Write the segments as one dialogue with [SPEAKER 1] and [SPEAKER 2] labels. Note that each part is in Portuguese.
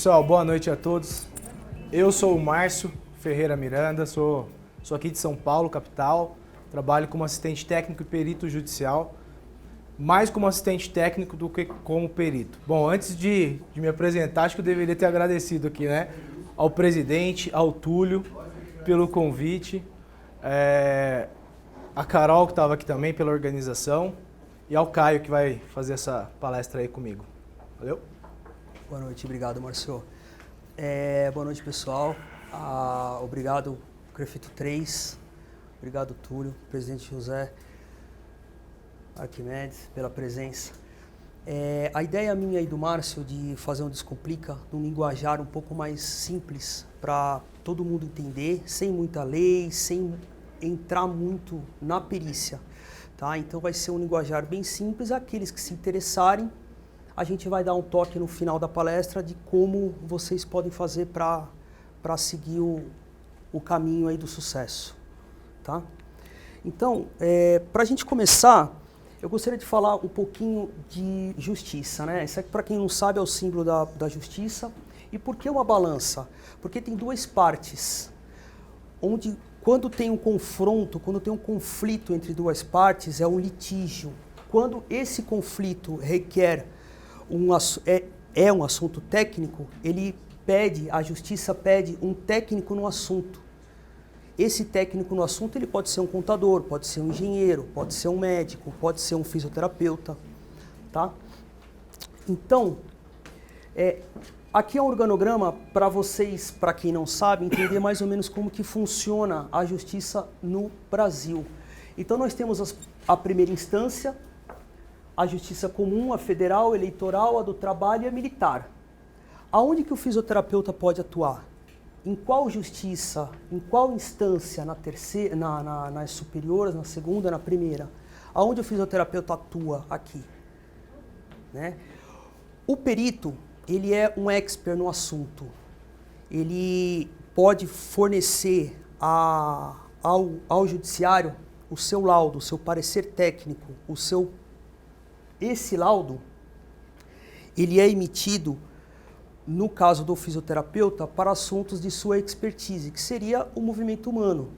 [SPEAKER 1] Pessoal, boa noite a todos. Eu sou o Márcio Ferreira Miranda, sou aqui de São Paulo, capital. Trabalho como assistente técnico e perito judicial, mais como assistente técnico do que como perito. Bom, antes de me apresentar, acho que eu deveria ter agradecido aqui, né, ao presidente, ao Túlio, pelo convite, a Carol, que estava aqui também, pela organização, e ao Caio, que vai fazer essa palestra aí comigo. Valeu?
[SPEAKER 2] Boa noite, obrigado, Márcio. Boa noite, pessoal. Obrigado, Crefito 3. Obrigado, Túlio, presidente José Arquimedes, pela presença. A ideia minha e do Márcio de fazer um Descomplica num linguajar um pouco mais simples para todo mundo entender, sem muita lei, sem entrar muito na perícia. Tá? Então vai ser um linguajar bem simples. Aqueles que se interessarem, a gente vai dar um toque no final da palestra de como vocês podem fazer para seguir o caminho aí do sucesso. Tá? Então, para a gente começar, eu gostaria de falar um pouquinho de justiça, né? Isso aqui, para quem não sabe, é o símbolo da justiça. E por que uma balança? Porque tem duas partes, onde quando tem um confronto, quando tem um conflito entre duas partes, é um litígio. Quando esse conflito requer é um assunto técnico, a justiça pede um técnico no assunto. Esse técnico no assunto, ele pode ser um contador, pode ser um engenheiro, pode ser um médico, pode ser um fisioterapeuta, tá? Então, aqui é um organograma para vocês, para quem não sabe, entender mais ou menos como que funciona a justiça no Brasil. Então, nós temos a primeira instância, a justiça comum, a federal, a eleitoral, a do trabalho e a militar. Aonde que o fisioterapeuta pode atuar? Em qual justiça, em qual instância, na terceira, nas superiores, na segunda, na primeira? Aonde o fisioterapeuta atua aqui? Né? O perito, ele é um expert no assunto. Ele pode fornecer ao judiciário o seu laudo, o seu parecer técnico, esse laudo, ele é emitido, no caso do fisioterapeuta, para assuntos de sua expertise, que seria o movimento humano.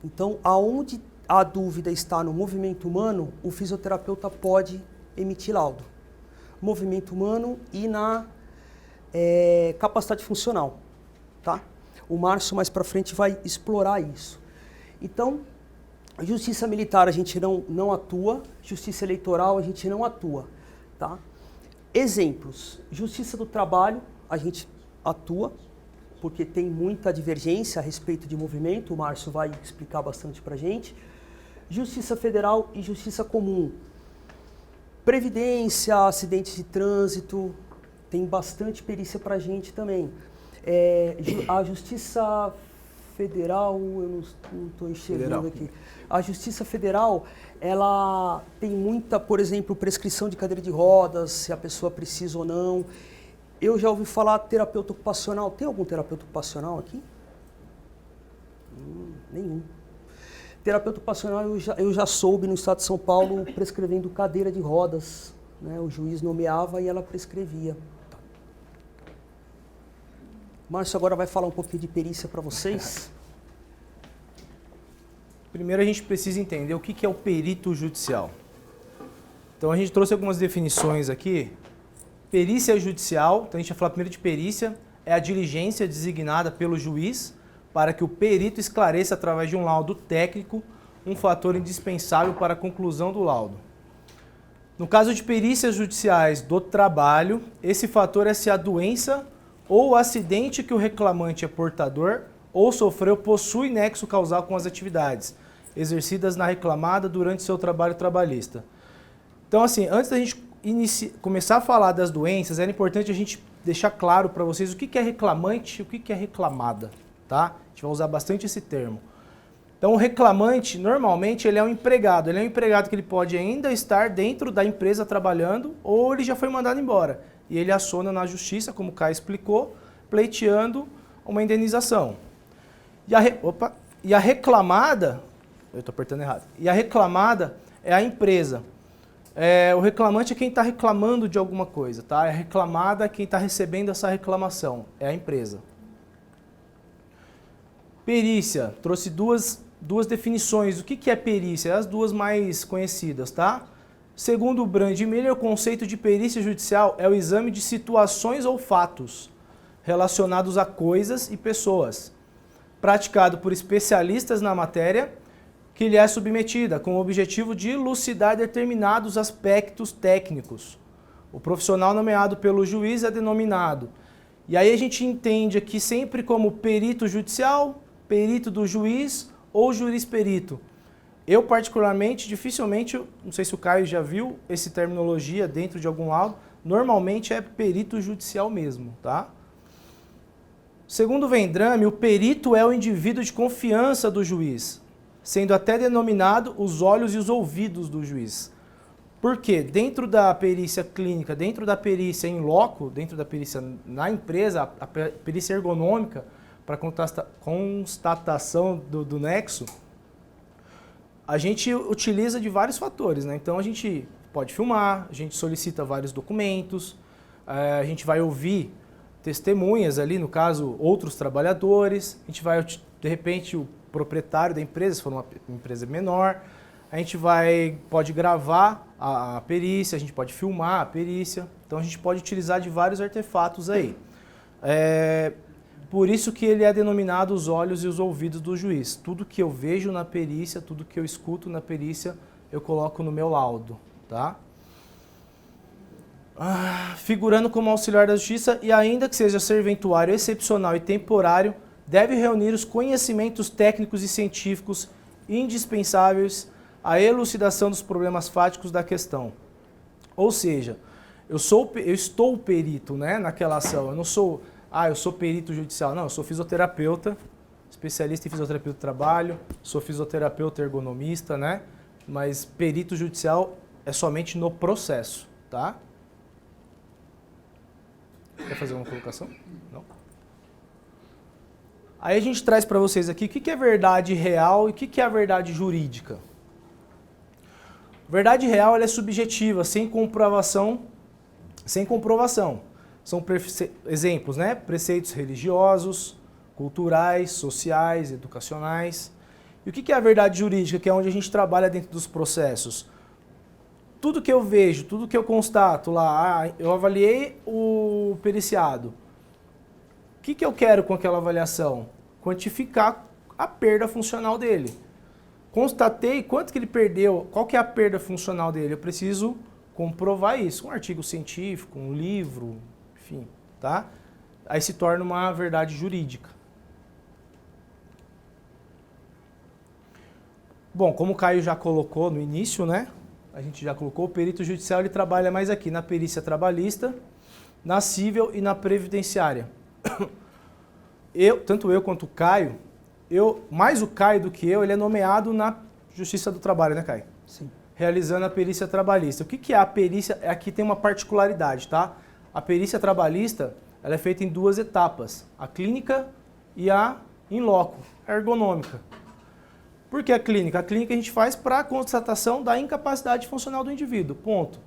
[SPEAKER 2] Então, aonde a dúvida está no movimento humano, o fisioterapeuta pode emitir laudo. Movimento humano e na capacidade funcional. Tá? O Márcio, mais para frente, vai explorar isso. Então, justiça militar a gente não atua, justiça eleitoral a gente não atua. Tá? Exemplos, justiça do trabalho a gente atua, porque tem muita divergência a respeito de movimento, o Márcio vai explicar bastante para a gente. Justiça federal e justiça comum. Previdência, acidentes de trânsito, tem bastante perícia para a gente também. A justiça federal, eu não estou enxergando aqui. A Justiça Federal, ela tem muita, por exemplo, prescrição de cadeira de rodas, se a pessoa precisa ou não. Eu já ouvi falar terapeuta ocupacional. Tem algum terapeuta ocupacional aqui? Nenhum. Terapeuta ocupacional eu já soube no estado de São Paulo prescrevendo cadeira de rodas. Né? O juiz nomeava e ela prescrevia. Márcio agora vai falar um pouquinho de perícia para vocês.
[SPEAKER 1] Primeiro a gente precisa entender o que é o perito judicial. Então a gente trouxe algumas definições aqui. Perícia judicial, então a gente vai falar primeiro de perícia, é a diligência designada pelo juiz para que o perito esclareça através de um laudo técnico um fator indispensável para a conclusão do laudo. No caso de perícias judiciais do trabalho, esse fator é se a doença ou o acidente que o reclamante é portador ou sofreu possui nexo causal com as atividades exercidas na reclamada durante seu trabalho trabalhista. Então, assim, antes da gente começar a falar das doenças, era importante a gente deixar claro para vocês o que é reclamante e o que é reclamada, tá? A gente vai usar bastante esse termo. Então, o reclamante, normalmente, ele é um empregado. Ele é um empregado que ele pode ainda estar dentro da empresa trabalhando ou ele já foi mandado embora. E ele aciona na justiça, como o Caio explicou, pleiteando uma indenização. E a reclamada, eu estou apertando errado, e a reclamada é a empresa. O reclamante é quem está reclamando de alguma coisa, tá? A reclamada é quem está recebendo essa reclamação, é a empresa. Perícia, trouxe duas definições. O que é perícia? As duas mais conhecidas, tá? Segundo o Brand Miller, o conceito de perícia judicial é o exame de situações ou fatos relacionados a coisas e pessoas, praticado por especialistas na matéria que lhe é submetida, com o objetivo de elucidar determinados aspectos técnicos. O profissional nomeado pelo juiz é denominado. E aí a gente entende aqui sempre como perito judicial, perito do juiz ou jurisperito. Eu, particularmente, dificilmente, não sei se o Caio já viu essa terminologia dentro de algum laudo, normalmente é perito judicial mesmo, tá? Segundo o Vendrame, o perito é o indivíduo de confiança do juiz, sendo até denominado os olhos e os ouvidos do juiz. Por quê? Dentro da perícia clínica, dentro da perícia in loco, dentro da perícia na empresa, a perícia ergonômica, para constatação do nexo, a gente utiliza de vários fatores, né? Então a gente pode filmar, a gente solicita vários documentos, a gente vai ouvir testemunhas ali, no caso, outros trabalhadores, a gente vai, de repente, o proprietário da empresa, se for uma empresa menor, a gente pode gravar a perícia, a gente pode filmar a perícia, então a gente pode utilizar de vários artefatos aí. Por isso que ele é denominado os olhos e os ouvidos do juiz. Tudo que eu vejo na perícia, tudo que eu escuto na perícia, eu coloco no meu laudo, tá? Figurando como auxiliar da justiça e ainda que seja serventuário excepcional e temporário, deve reunir os conhecimentos técnicos e científicos indispensáveis à elucidação dos problemas fáticos da questão. Ou seja, eu estou perito, né, naquela ação, eu não sou... eu sou perito judicial. Não, eu sou fisioterapeuta, especialista em fisioterapia do trabalho, sou fisioterapeuta ergonomista, né? Mas perito judicial é somente no processo, tá? Quer fazer uma colocação? Não? Aí a gente traz para vocês aqui o que é verdade real e o que é a verdade jurídica. Verdade real ela é subjetiva, sem comprovação. São exemplos, né? Preceitos religiosos, culturais, sociais, educacionais. E o que é a verdade jurídica, que é onde a gente trabalha dentro dos processos? Tudo que eu vejo, tudo que eu constato lá, eu avaliei o periciado. O que eu quero com aquela avaliação? Quantificar a perda funcional dele. Constatei quanto que ele perdeu, qual que é a perda funcional dele. Eu preciso comprovar isso. Um artigo científico, um livro, enfim, tá? Aí se torna uma verdade jurídica. Bom, como o Caio já colocou no início, né? A gente já colocou, o perito judicial ele trabalha mais aqui na perícia trabalhista, na cível e na previdenciária. Tanto eu quanto o Caio, mais o Caio do que eu, ele é nomeado na Justiça do Trabalho, né, Caio?
[SPEAKER 2] Sim.
[SPEAKER 1] Realizando a perícia trabalhista. O que é a perícia? Aqui tem uma particularidade, tá? A perícia trabalhista ela é feita em duas etapas, a clínica e a in loco, a ergonômica. Por que a clínica? A clínica a gente faz para a constatação da incapacidade funcional do indivíduo, ponto.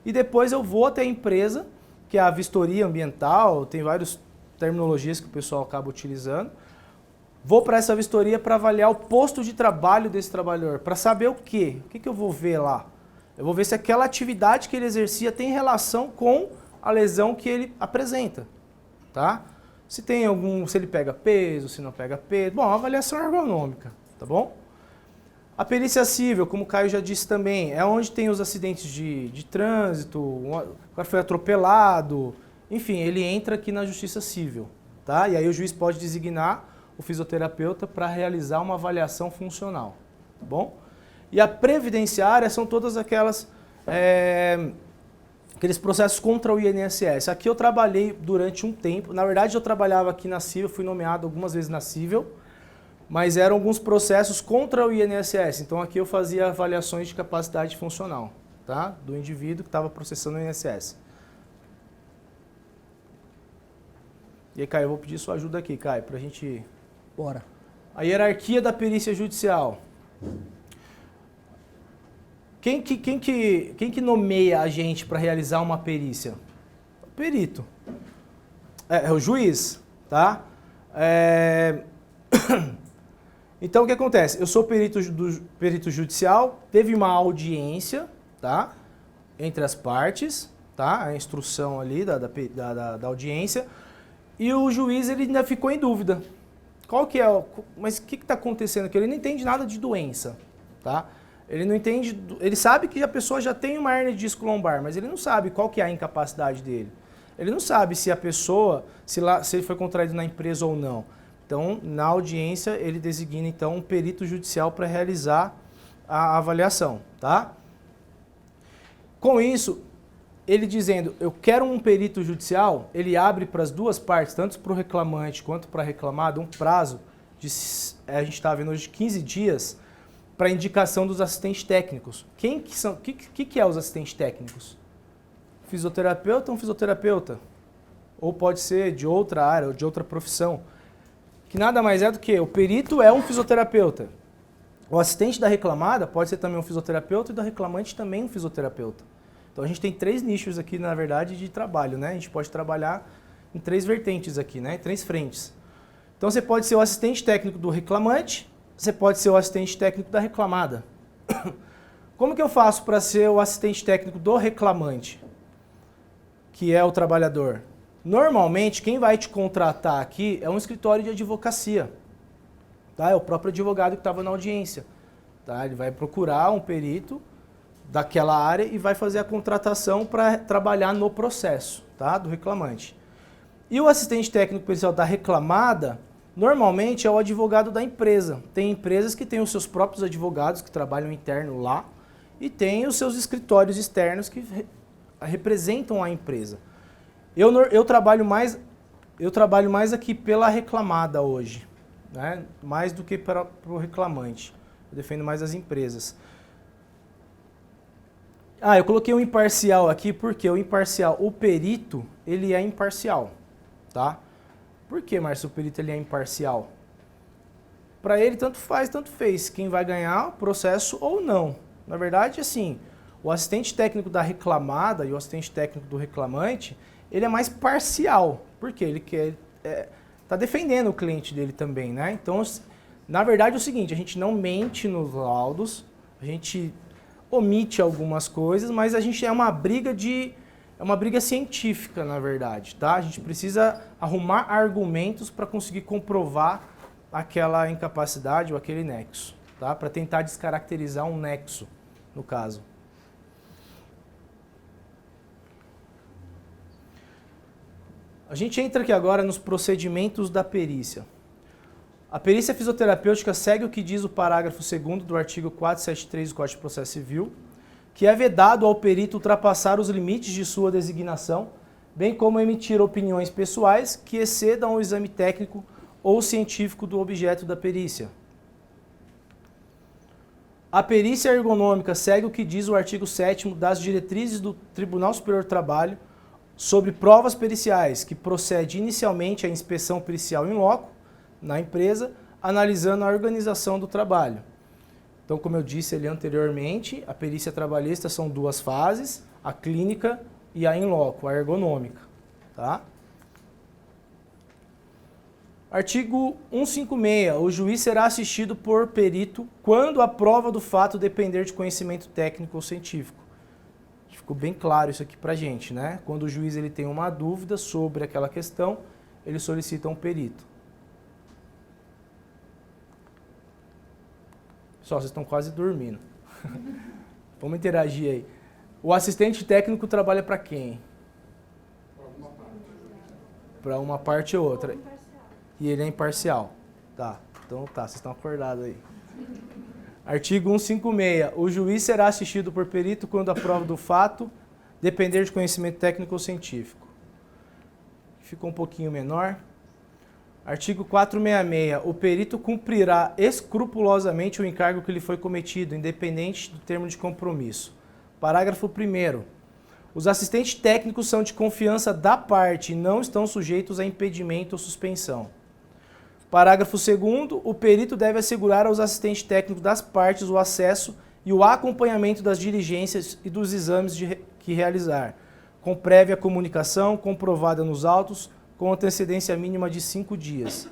[SPEAKER 1] E depois eu vou até a empresa, que é a vistoria ambiental, tem várias terminologias que o pessoal acaba utilizando. Vou para essa vistoria para avaliar o posto de trabalho desse trabalhador, para saber o quê? O que eu vou ver lá? Eu vou ver se aquela atividade que ele exercia tem relação com a lesão que ele apresenta, tá? Se ele pega peso, se não pega peso. Bom, avaliação ergonômica, tá bom? A perícia cível, como o Caio já disse também, é onde tem os acidentes de trânsito, o cara foi atropelado, enfim, ele entra aqui na justiça cível, tá? E aí o juiz pode designar o fisioterapeuta para realizar uma avaliação funcional, tá bom? E a previdenciária são todas aqueles processos contra o INSS. Aqui eu trabalhei durante um tempo, na verdade eu trabalhava aqui na cível, fui nomeado algumas vezes na cível, mas eram alguns processos contra o INSS, então aqui eu fazia avaliações de capacidade funcional, tá? Do indivíduo que estava processando o INSS. E aí, Caio, eu vou pedir sua ajuda aqui, Caio, para a gente...
[SPEAKER 2] Bora.
[SPEAKER 1] A hierarquia da perícia judicial. Quem que nomeia a gente para realizar uma perícia? O perito. É o juiz, tá? Então, o que acontece? Eu sou perito judicial, teve uma audiência, tá? Entre as partes, tá? A instrução ali da audiência, e o juiz ele ainda ficou em dúvida. Qual que é? Mas o que está acontecendo aqui? Ele não entende nada de doença, tá? Ele não entende, ele sabe que a pessoa já tem uma hernia de disco lombar, mas ele não sabe qual que é a incapacidade dele. Ele não sabe se a pessoa, se ele foi contraído na empresa ou não. Então, na audiência, ele designa então um perito judicial para realizar a avaliação, tá? Com isso, ele dizendo, eu quero um perito judicial, ele abre para as duas partes, tanto para o reclamante quanto para a reclamada, um prazo de, a gente está vendo hoje, 15 dias, para indicação dos assistentes técnicos. Quem que são? O que é os assistentes técnicos? Fisioterapeuta ou um fisioterapeuta? Ou pode ser de outra área, ou de outra profissão. Que nada mais é do que o perito é um fisioterapeuta. O assistente da reclamada pode ser também um fisioterapeuta e da reclamante também um fisioterapeuta. Então a gente tem 3 nichos aqui, na verdade, de trabalho, né? A gente pode trabalhar em 3 vertentes aqui, né? Em 3 frentes. Então você pode ser o assistente técnico do reclamante, você pode ser o assistente técnico da reclamada. Como que eu faço para ser o assistente técnico do reclamante, que é o trabalhador? Normalmente, quem vai te contratar aqui é um escritório de advocacia. Tá? É o próprio advogado que estava na audiência. Tá? Ele vai procurar um perito daquela área e vai fazer a contratação para trabalhar no processo, tá? Do reclamante. E o assistente técnico pericial da reclamada, normalmente é o advogado da empresa. Tem empresas que têm os seus próprios advogados que trabalham interno lá e tem os seus escritórios externos que representam a empresa. Eu trabalho mais aqui pela reclamada hoje, né? Mais do que para o reclamante. Eu defendo mais as empresas. Eu coloquei o imparcial aqui porque o perito, ele é imparcial, tá? Por que, Márcio, o perito ele é imparcial? Para ele, tanto faz, tanto fez, quem vai ganhar o processo ou não. Na verdade, assim, o assistente técnico da reclamada e o assistente técnico do reclamante, ele é mais parcial, porque ele tá defendendo o cliente dele também, né? Então, na verdade é o seguinte, a gente não mente nos laudos, a gente omite algumas coisas, mas a gente é uma briga científica, na verdade, tá? A gente precisa arrumar argumentos para conseguir comprovar aquela incapacidade ou aquele nexo, tá? Para tentar descaracterizar um nexo, no caso. A gente entra aqui agora nos procedimentos da perícia. A perícia fisioterapêutica segue o que diz o parágrafo 2º do artigo 473 do Código de Processo Civil, que é vedado ao perito ultrapassar os limites de sua designação, bem como emitir opiniões pessoais que excedam o exame técnico ou científico do objeto da perícia. A perícia ergonômica segue o que diz o artigo 7º das diretrizes do Tribunal Superior do Trabalho sobre provas periciais, que procede inicialmente à inspeção pericial in loco, na empresa, analisando a organização do trabalho. Então, como eu disse ali anteriormente, a perícia trabalhista são 2 fases, a clínica e a in loco, a ergonômica. Tá? Artigo 156. O juiz será assistido por perito quando a prova do fato depender de conhecimento técnico ou científico. Ficou bem claro isso aqui pra gente, né? Quando o juiz ele tem uma dúvida sobre aquela questão, ele solicita um perito. Pessoal, vocês estão quase dormindo. Vamos interagir aí. O assistente técnico trabalha para quem? Para uma parte ou outra. E ele é imparcial. Tá, então tá, vocês estão acordados aí. Artigo 156. O juiz será assistido por perito quando a prova do fato depender de conhecimento técnico ou científico. Ficou um pouquinho menor. Artigo 466. O perito cumprirá escrupulosamente o encargo que lhe foi cometido, independente do termo de compromisso. Parágrafo 1º. Os assistentes técnicos são de confiança da parte e não estão sujeitos a impedimento ou suspensão. Parágrafo 2º. O perito deve assegurar aos assistentes técnicos das partes o acesso e o acompanhamento das diligências e dos exames que realizar, com prévia comunicação comprovada nos autos, com antecedência mínima de 5 dias.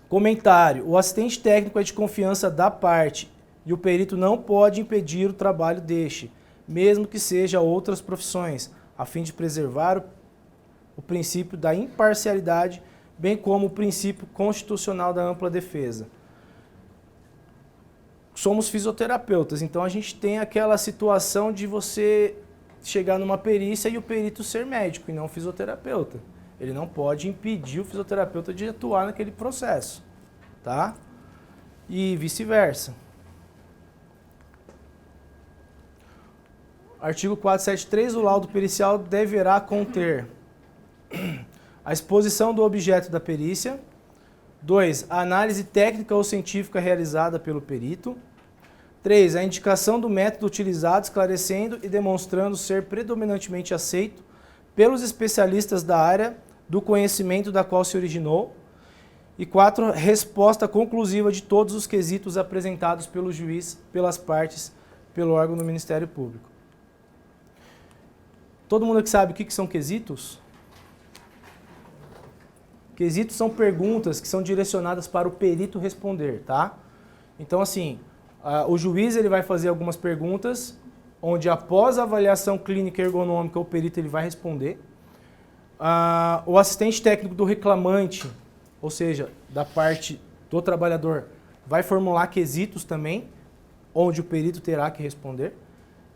[SPEAKER 1] Comentário. O assistente técnico é de confiança da parte e o perito não pode impedir o trabalho deste, mesmo que seja outras profissões, a fim de preservar o princípio da imparcialidade, bem como o princípio constitucional da ampla defesa. Somos fisioterapeutas, então a gente tem aquela situação de você chegar numa perícia e o perito ser médico e não fisioterapeuta. Ele não pode impedir o fisioterapeuta de atuar naquele processo, tá? E vice-versa. Artigo 473, o laudo pericial deverá conter a exposição do objeto da perícia. 2. A análise técnica ou científica realizada pelo perito. 3. A indicação do método utilizado, esclarecendo e demonstrando ser predominantemente aceito pelos especialistas da área do conhecimento da qual se originou. E 4. Resposta conclusiva de todos os quesitos apresentados pelo juiz, pelas partes, pelo órgão do Ministério Público. Todo mundo aqui sabe o que são quesitos? Quesitos são perguntas que são direcionadas para o perito responder, tá? Então, assim, o juiz ele vai fazer algumas perguntas, onde após a avaliação clínica e ergonômica, o perito ele vai responder. O assistente técnico do reclamante, ou seja, da parte do trabalhador, vai formular quesitos também, onde o perito terá que responder.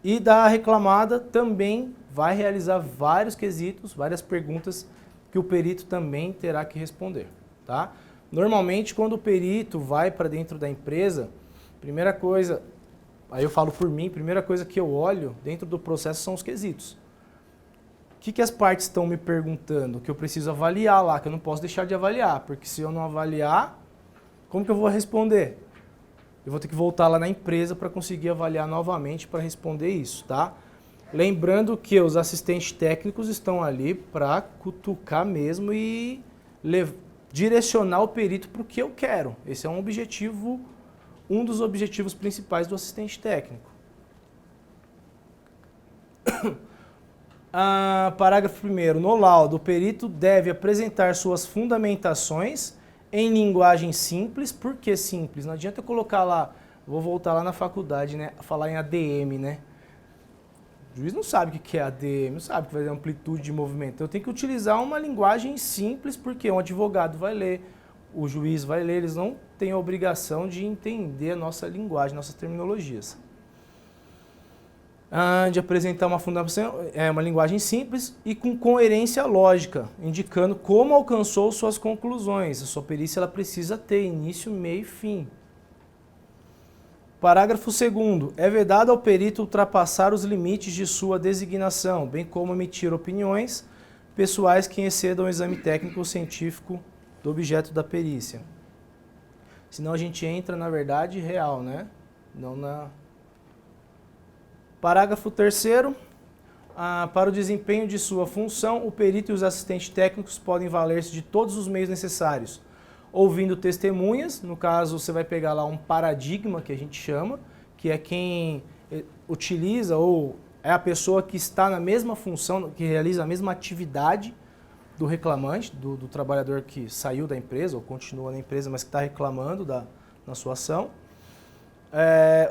[SPEAKER 1] E da reclamada também vai realizar vários quesitos, várias perguntas que o perito também terá que responder, tá? Normalmente, quando o perito vai para dentro da empresa, primeira coisa, aí eu falo por mim, primeira coisa que eu olho dentro do processo são os quesitos. O que as partes estão me perguntando? Que eu preciso avaliar lá, que eu não posso deixar de avaliar, porque se eu não avaliar, como que eu vou responder? Eu vou ter que voltar lá na empresa para conseguir avaliar novamente para responder isso, tá? Lembrando que os assistentes técnicos estão ali para cutucar mesmo e direcionar o perito para o que eu quero. Esse é um objetivo, um dos objetivos principais do assistente técnico. Parágrafo 1º. No laudo, o perito deve apresentar suas fundamentações em linguagem simples. Por que simples? Não adianta eu colocar lá, vou voltar lá na faculdade, né, falar em ADM, né? O juiz não sabe o que é ADM, não sabe o que vai ser amplitude de movimento. Eu tenho que utilizar uma linguagem simples, porque um advogado vai ler, o juiz vai ler, eles não têm a obrigação de entender a nossa linguagem, nossas terminologias. De apresentar uma fundamentação, uma linguagem simples e com coerência lógica, indicando como alcançou suas conclusões. A sua perícia ela precisa ter início, meio e fim. Parágrafo 2º. É vedado ao perito ultrapassar os limites de sua designação, bem como emitir opiniões pessoais que excedam o exame técnico ou científico do objeto da perícia. Senão a gente entra na verdade real, né? Não na... Parágrafo 3º. Para o desempenho de sua função, o perito e os assistentes técnicos podem valer-se de todos os meios necessários, ouvindo testemunhas, no caso você vai pegar lá um paradigma, que a gente chama, que é quem utiliza ou é a pessoa que está na mesma função, que realiza a mesma atividade do reclamante, do trabalhador que saiu da empresa ou continua na empresa, mas que está reclamando na sua ação.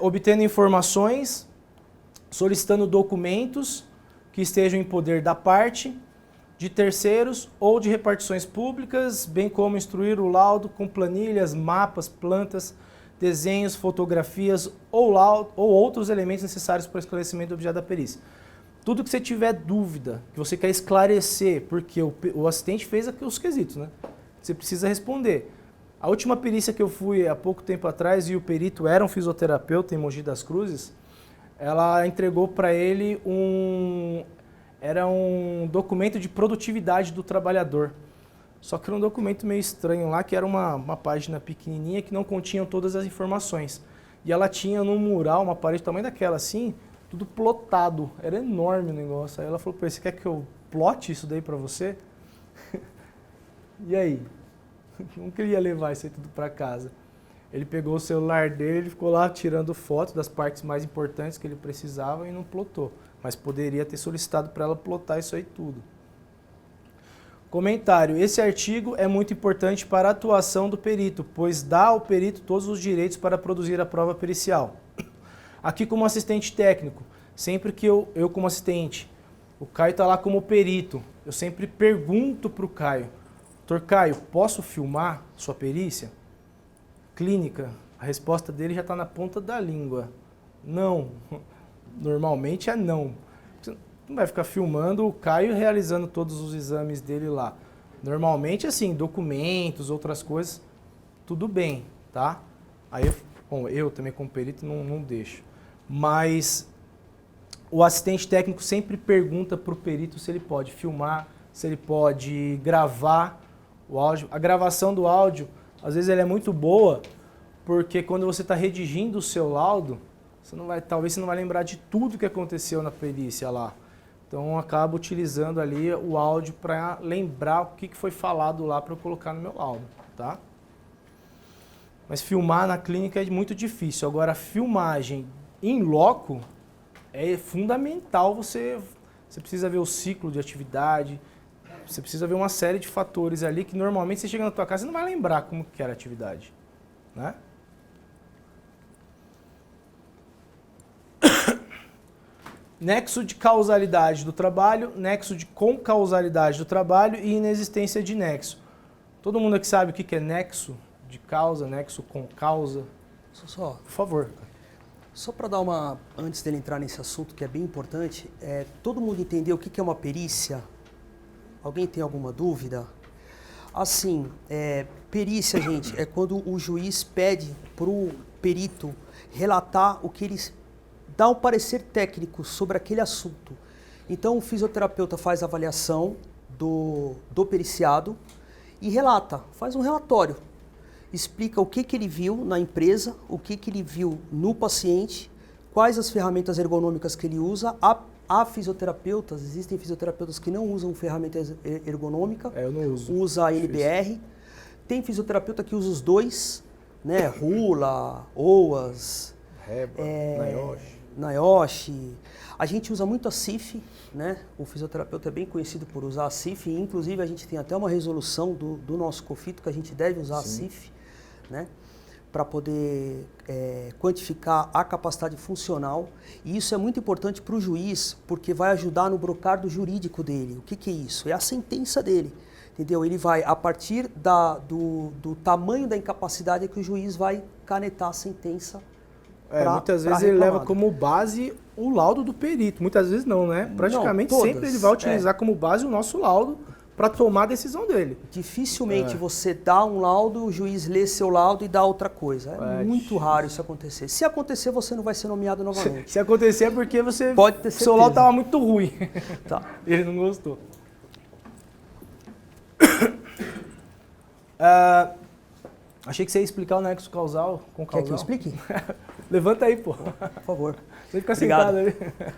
[SPEAKER 1] Obtendo informações, solicitando documentos que estejam em poder da parte, de terceiros ou de repartições públicas, bem como instruir o laudo com planilhas, mapas, plantas, desenhos, fotografias ou outros elementos necessários para o esclarecimento do objeto da perícia. Tudo que você tiver dúvida, que você quer esclarecer, porque o assistente fez aqui os quesitos, né? Você precisa responder. A última perícia que eu fui há pouco tempo atrás e o perito era um fisioterapeuta em Mogi das Cruzes, ela entregou para ele era um documento de produtividade do trabalhador. Só que era um documento meio estranho lá, que era uma página pequenininha que não continha todas as informações. E ela tinha num mural, uma parede do tamanho daquela assim, tudo plotado. Era enorme o negócio. Aí ela falou para ele, você quer que eu plote isso daí para você? E aí? Como que ele ia levar isso aí tudo para casa? Ele pegou o celular dele, ele ficou lá tirando foto das partes mais importantes que ele precisava e não plotou. Mas poderia ter solicitado para ela plotar isso aí tudo. Comentário. Esse artigo é muito importante para a atuação do perito, pois dá ao perito todos os direitos para produzir a prova pericial. Aqui como assistente técnico, sempre que eu como assistente, o Caio está lá como perito, eu sempre pergunto para o Caio, Dr. Caio, posso filmar sua perícia? Clínica, a resposta dele já está na ponta da língua. Não. Normalmente é não. Você não vai ficar filmando o Caio realizando todos os exames dele lá. Normalmente, assim, documentos, outras coisas, tudo bem, tá? Aí, bom, eu também como perito não deixo. Mas o assistente técnico sempre pergunta para o perito se ele pode filmar, se ele pode gravar o áudio. A gravação do áudio, às vezes, ela é muito boa, porque quando você está redigindo o seu laudo, talvez você não vai lembrar de tudo que aconteceu na perícia lá. Então, eu acabo utilizando ali o áudio para lembrar o que foi falado lá para eu colocar no meu laudo, tá? Mas filmar na clínica é muito difícil. Agora, a filmagem em loco é fundamental. Você precisa ver o ciclo de atividade, você precisa ver uma série de fatores ali que normalmente você chega na tua casa e não vai lembrar como que era a atividade, né? Nexo de causalidade do trabalho, nexo de concausalidade do trabalho e inexistência de nexo. Todo mundo aqui sabe o que é nexo de causa, nexo com causa?
[SPEAKER 2] Só,
[SPEAKER 1] por favor.
[SPEAKER 2] Só para dar uma, antes dele entrar nesse assunto que é bem importante, todo mundo entender o que é uma perícia? Alguém tem alguma dúvida? Assim, perícia, gente, é quando o juiz pede para o perito relatar o que ele dá um parecer técnico sobre aquele assunto. Então, o fisioterapeuta faz a avaliação do periciado e relata, faz um relatório. Explica o que ele viu na empresa, o que ele viu no paciente, quais as ferramentas ergonômicas que ele usa. Há fisioterapeutas, existem fisioterapeutas que não usam ferramenta ergonômica,
[SPEAKER 1] eu não uso.
[SPEAKER 2] Usa a NBR. Tem fisioterapeuta que usa os dois, né? Rula, OAS,
[SPEAKER 1] Reba,
[SPEAKER 2] NIOSH. A gente usa muito a CIF, né? O fisioterapeuta é bem conhecido por usar a CIF, e inclusive a gente tem até uma resolução do nosso COFITO que a gente deve usar Sim. a CIF, né? Para poder quantificar a capacidade funcional. E isso é muito importante para o juiz, porque vai ajudar no brocardo jurídico dele. O que é isso? É a sentença dele, entendeu? Ele vai, a partir do tamanho da incapacidade, que o juiz vai canetar a sentença.
[SPEAKER 1] Muitas vezes ele leva como base o laudo do perito. Muitas vezes não, né? Praticamente sempre ele vai utilizar como base o nosso laudo para tomar a decisão dele.
[SPEAKER 2] Dificilmente você dá um laudo, o juiz lê seu laudo e dá outra coisa. É muito raro isso acontecer. Se acontecer, você não vai ser nomeado novamente.
[SPEAKER 1] Se acontecer é porque
[SPEAKER 2] pode ter certeza.
[SPEAKER 1] Seu laudo estava muito ruim.
[SPEAKER 2] Tá.
[SPEAKER 1] Ele não gostou. Achei que você ia explicar o nexo causal com causal.
[SPEAKER 2] Quer que eu explique?
[SPEAKER 1] Levanta aí, pô.
[SPEAKER 2] Por favor.
[SPEAKER 1] Você fica sentado ali.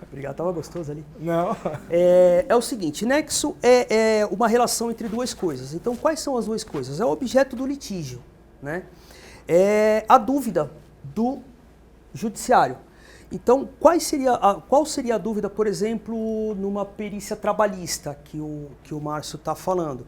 [SPEAKER 2] Obrigado, tava gostoso ali.
[SPEAKER 1] Não.
[SPEAKER 2] É o seguinte, nexo é uma relação entre duas coisas. Então, quais são as duas coisas? É o objeto do litígio, né? É a dúvida do judiciário. Então, qual seria a dúvida, por exemplo, numa perícia trabalhista que o Márcio está falando?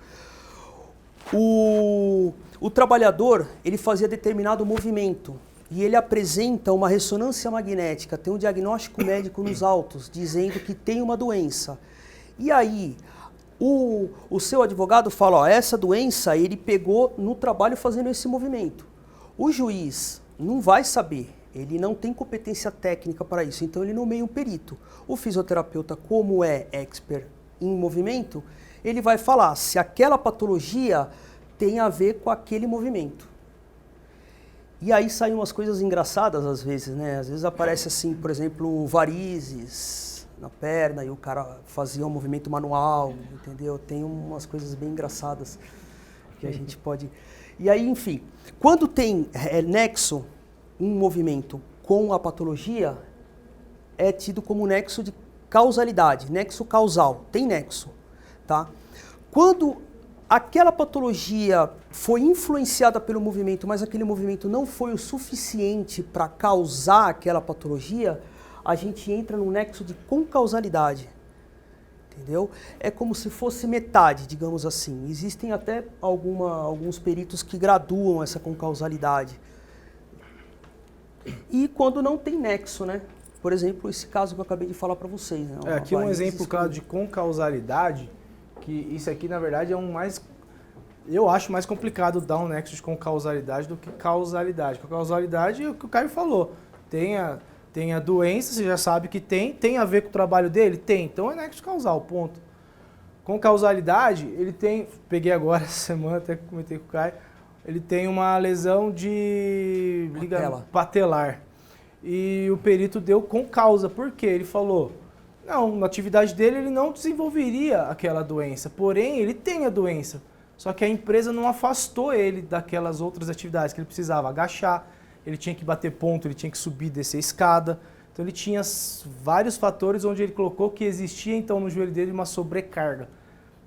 [SPEAKER 2] O trabalhador, ele fazia determinado movimento e ele apresenta uma ressonância magnética, tem um diagnóstico médico nos autos, dizendo que tem uma doença. E aí, o seu advogado fala, ó, essa doença ele pegou no trabalho fazendo esse movimento. O juiz não vai saber, ele não tem competência técnica para isso, então ele nomeia um perito. O fisioterapeuta, como é expert em movimento, ele vai falar se aquela patologia tem a ver com aquele movimento. E aí saem umas coisas engraçadas às vezes, né? Às vezes aparece assim, por exemplo, varizes na perna e o cara fazia um movimento manual, entendeu? Tem umas coisas bem engraçadas que a gente pode... E aí, enfim, quando tem nexo, um movimento com a patologia, é tido como nexo de causalidade, nexo causal, tem nexo, tá? Quando aquela patologia foi influenciada pelo movimento, mas aquele movimento não foi o suficiente para causar aquela patologia, a gente entra num nexo de concausalidade. Entendeu? É como se fosse metade, digamos assim. Existem até alguns peritos que graduam essa concausalidade. E quando não tem nexo, né? Por exemplo, esse caso que eu acabei de falar para vocês. Né?
[SPEAKER 1] Aqui um exemplo claro de concausalidade, que isso aqui na verdade é eu acho mais complicado dar um nexo de concausalidade do que causalidade. Causalidade é o que o Caio falou. Tem a doença, você já sabe que tem a ver com o trabalho dele? Tem, então é nexo causal, ponto. Com causalidade, ele tem, peguei agora essa semana, até comentei com o Caio, ele tem uma lesão de ligamento patelar. E o perito deu com causa, por quê? Ele falou, não, na atividade dele ele não desenvolveria aquela doença, porém ele tem a doença, só que a empresa não afastou ele daquelas outras atividades que ele precisava agachar, ele tinha que bater ponto, ele tinha que subir, descer a escada. Então ele tinha vários fatores onde ele colocou que existia então no joelho dele uma sobrecarga.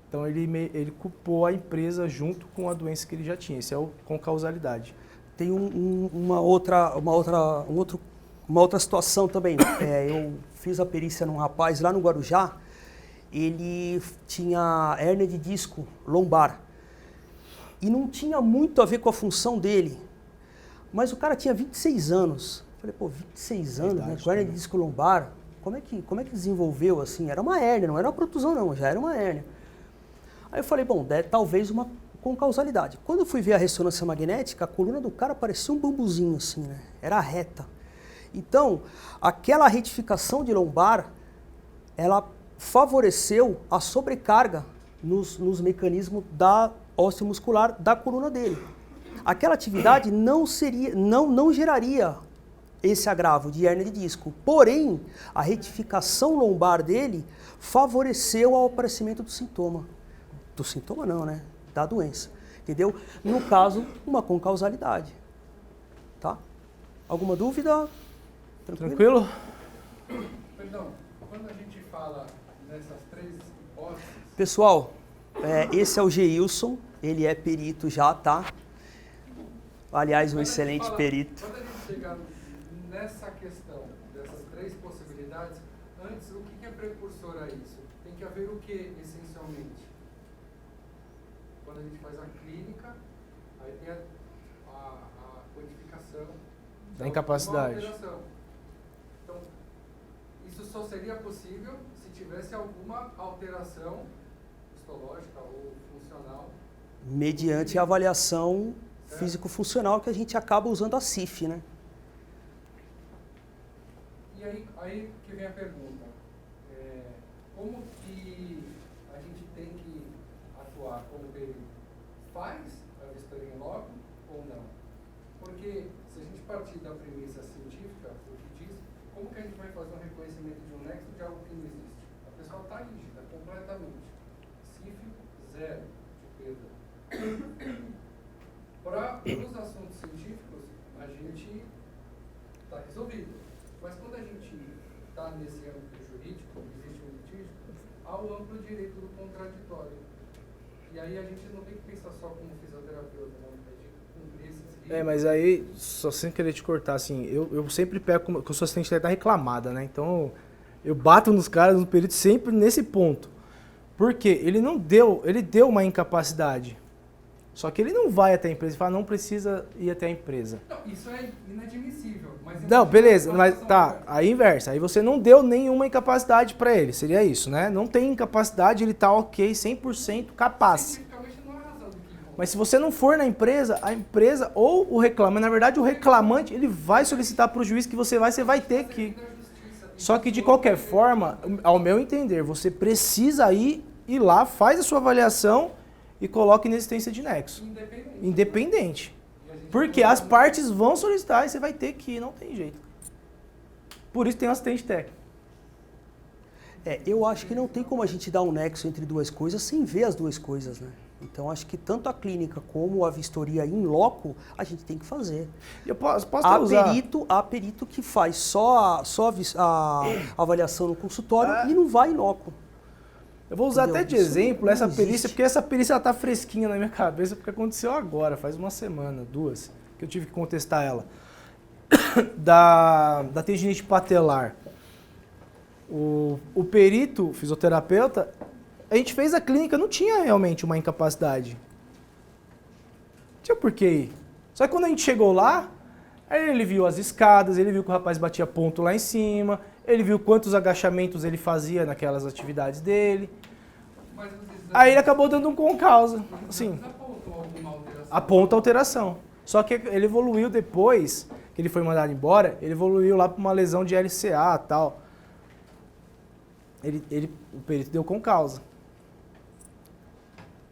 [SPEAKER 1] Então ele culpou a empresa junto com a doença que ele já tinha. Isso é com causalidade.
[SPEAKER 2] Tem uma outra situação também. Eu fiz a perícia num rapaz lá no Guarujá. Ele tinha hérnia de disco lombar. E não tinha muito a ver com a função dele. Mas o cara tinha 26 anos. Falei, pô, 26 anos, né? Com hérnia de disco lombar, como é que desenvolveu assim? Era uma hérnia, não era uma protusão não, já era uma hérnia. Aí eu falei, bom, talvez uma concausalidade. Quando eu fui ver a ressonância magnética, a coluna do cara parecia um bambuzinho assim, né? Era reta. Então, aquela retificação de lombar, ela favoreceu a sobrecarga nos mecanismos da osteomuscular da coluna dele. Aquela atividade não geraria esse agravo de hérnia de disco. Porém, a retificação lombar dele favoreceu o aparecimento do sintoma. Do sintoma não, né? Da doença. Entendeu? No caso, uma concausalidade. Tá? Alguma dúvida?
[SPEAKER 1] Tranquilo?
[SPEAKER 3] Perdão, quando a gente fala nessas três hipóteses...
[SPEAKER 2] Pessoal, esse é o Geilson, ele é perito já, tá? Aliás, um excelente perito.
[SPEAKER 3] Quando a gente chegar nessa questão, dessas três possibilidades, antes, o que é precursor a isso? Tem que haver o que, essencialmente? Quando a gente faz a clínica, aí tem a codificação
[SPEAKER 1] da incapacidade.
[SPEAKER 3] Alteração. Então, isso só seria possível se tivesse alguma alteração histológica ou funcional.
[SPEAKER 2] Mediante a avaliação físico-funcional que a gente acaba usando a CIF, né?
[SPEAKER 3] E aí que vem a pergunta, como que a gente tem que atuar como perito? Faz a vistoria em loco ou não? Porque se a gente partir da premissa científica, o que diz, como que a gente vai fazer um reconhecimento de um nexo de algo que não existe? A pessoa está rígida, completamente. CIF, zero de perda. Para os assuntos científicos, a gente está resolvido. Mas quando a gente está nesse âmbito jurídico, existe um litígio, há o amplo direito do contraditório. E aí a gente não tem que pensar só como fisioterapeuta, não, tem que cumprir esses ritos.
[SPEAKER 1] Mas aí, só sem querer te cortar, assim, eu sempre pego, que eu sou assistente técnico da reclamada, né? Então, eu bato nos caras, no perito, sempre nesse ponto. Porque ele deu uma incapacidade. Só que ele não vai até a empresa e fala, não precisa ir até a empresa.
[SPEAKER 3] Não, isso é inadmissível. Mas
[SPEAKER 1] não, beleza, mas tá, aí inversa. Aí você não deu nenhuma incapacidade para ele, seria isso, né? Não tem incapacidade, ele tá ok, 100% capaz.
[SPEAKER 3] Cientificamente não é razão do que encontra.
[SPEAKER 1] Mas se você não for na empresa, a empresa ou o reclamante, na verdade o reclamante, ele vai solicitar para o juiz que você vai ter que... Só que de qualquer forma, ao meu entender, você precisa ir lá, faz a sua avaliação e coloca inexistência de nexo. Independente. Porque as partes vão solicitar e você vai ter que ir, não tem jeito. Por isso tem um assistente técnico.
[SPEAKER 2] Eu acho que não tem como a gente dar um nexo entre duas coisas sem ver as duas coisas, né? Então acho que tanto a clínica como a vistoria in loco a gente tem que fazer.
[SPEAKER 1] Eu posso usar...
[SPEAKER 2] Há perito que faz só a avaliação no consultório e não vai in loco.
[SPEAKER 1] Eu vou usar
[SPEAKER 2] Entendeu?
[SPEAKER 1] até de
[SPEAKER 2] Isso
[SPEAKER 1] exemplo
[SPEAKER 2] não
[SPEAKER 1] essa perícia,
[SPEAKER 2] existe.
[SPEAKER 1] porque essa perícia ela tá fresquinha na minha cabeça, porque aconteceu agora, faz uma semana, 2, que eu tive que contestar ela. Da tendinite patelar. O perito, o fisioterapeuta, a gente fez a clínica, não tinha realmente uma incapacidade. Não tinha porquê ir. Só que quando a gente chegou lá, aí ele viu as escadas, ele viu que o rapaz batia ponto lá em cima, ele viu quantos agachamentos ele fazia naquelas atividades dele.
[SPEAKER 3] Mas os exames,
[SPEAKER 1] Aí ele acabou dando um com causa. Assim,
[SPEAKER 3] apontou alguma alteração?
[SPEAKER 1] aponta a alteração. Só que ele evoluiu depois, que ele foi mandado embora, ele evoluiu lá para uma lesão de LCA e tal. O perito deu com causa.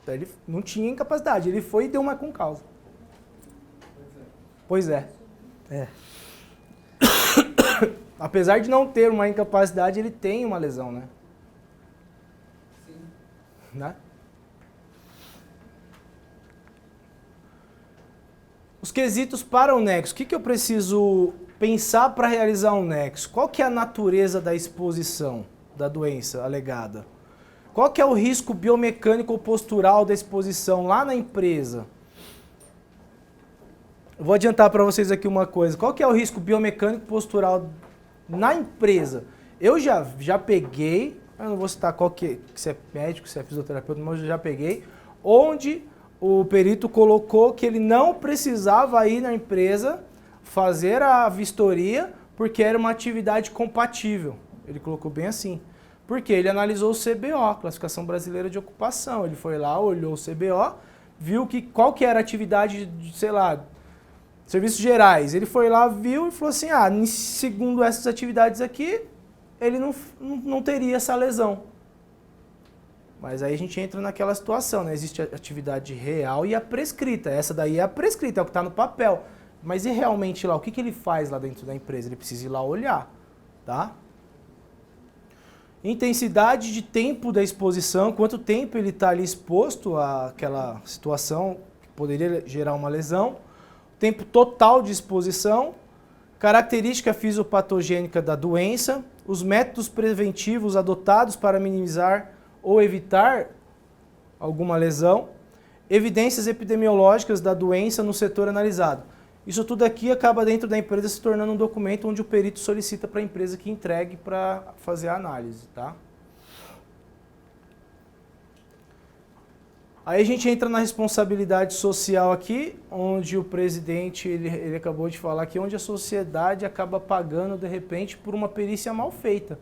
[SPEAKER 1] Então ele não tinha incapacidade, ele foi e deu uma com causa. Pois é. Apesar de não ter uma incapacidade, ele tem uma lesão, né?
[SPEAKER 3] Sim.
[SPEAKER 1] Né? Os quesitos para o nexo. O que eu preciso pensar para realizar um nexo? Qual que é a natureza da exposição da doença alegada? Qual que é o risco biomecânico ou postural da exposição lá na empresa? Eu vou adiantar para vocês aqui uma coisa. Qual que é o risco biomecânico postural na empresa? Eu já peguei, eu não vou citar qual que se é médico, se é fisioterapeuta, mas eu já peguei, onde o perito colocou que ele não precisava ir na empresa fazer a vistoria porque era uma atividade compatível. Ele colocou bem assim. Porque ele analisou o CBO, Classificação Brasileira de Ocupação. Ele foi lá, olhou o CBO, viu qual que era a atividade, de, sei lá, serviços gerais. Ele foi lá, viu e falou assim, segundo essas atividades aqui, ele não teria essa lesão. Mas aí a gente entra naquela situação, né? Existe a atividade real e a prescrita. Essa daí é a prescrita, é o que está no papel. Mas e realmente lá, o que ele faz lá dentro da empresa? Ele precisa ir lá olhar, tá? Intensidade de tempo da exposição, quanto tempo ele está ali exposto àquela situação que poderia gerar uma lesão. Tempo total de exposição, característica fisiopatogênica da doença, os métodos preventivos adotados para minimizar ou evitar alguma lesão, evidências epidemiológicas da doença no setor analisado. Isso tudo aqui acaba dentro da empresa se tornando um documento onde o perito solicita para a empresa que entregue para fazer a análise, tá? Aí a gente entra na responsabilidade social aqui, onde o presidente ele acabou de falar que onde a sociedade acaba pagando de repente por uma perícia mal feita.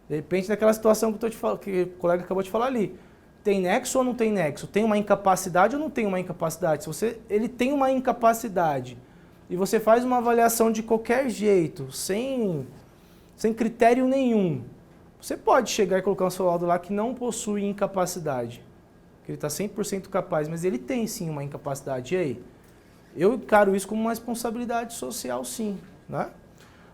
[SPEAKER 1] De repente naquela situação que o colega acabou de falar ali. Tem nexo ou não tem nexo? Tem uma incapacidade ou não tem uma incapacidade? Se ele tem uma incapacidade e você faz uma avaliação de qualquer jeito, sem critério nenhum, você pode chegar e colocar um seu laudo lá que não possui incapacidade. Que ele está 100% capaz, mas ele tem sim uma incapacidade. E aí? Eu encaro isso como uma responsabilidade social sim, né?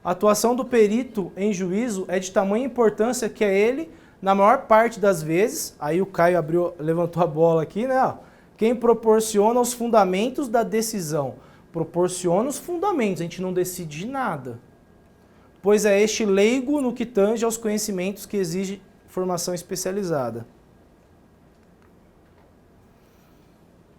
[SPEAKER 1] A atuação do perito em juízo é de tamanha importância que é ele, na maior parte das vezes, aí o Caio levantou a bola aqui, né? Ó, quem proporciona os fundamentos da decisão. Proporciona os fundamentos, a gente não decide nada. Pois é este leigo no que tange aos conhecimentos que exige formação especializada.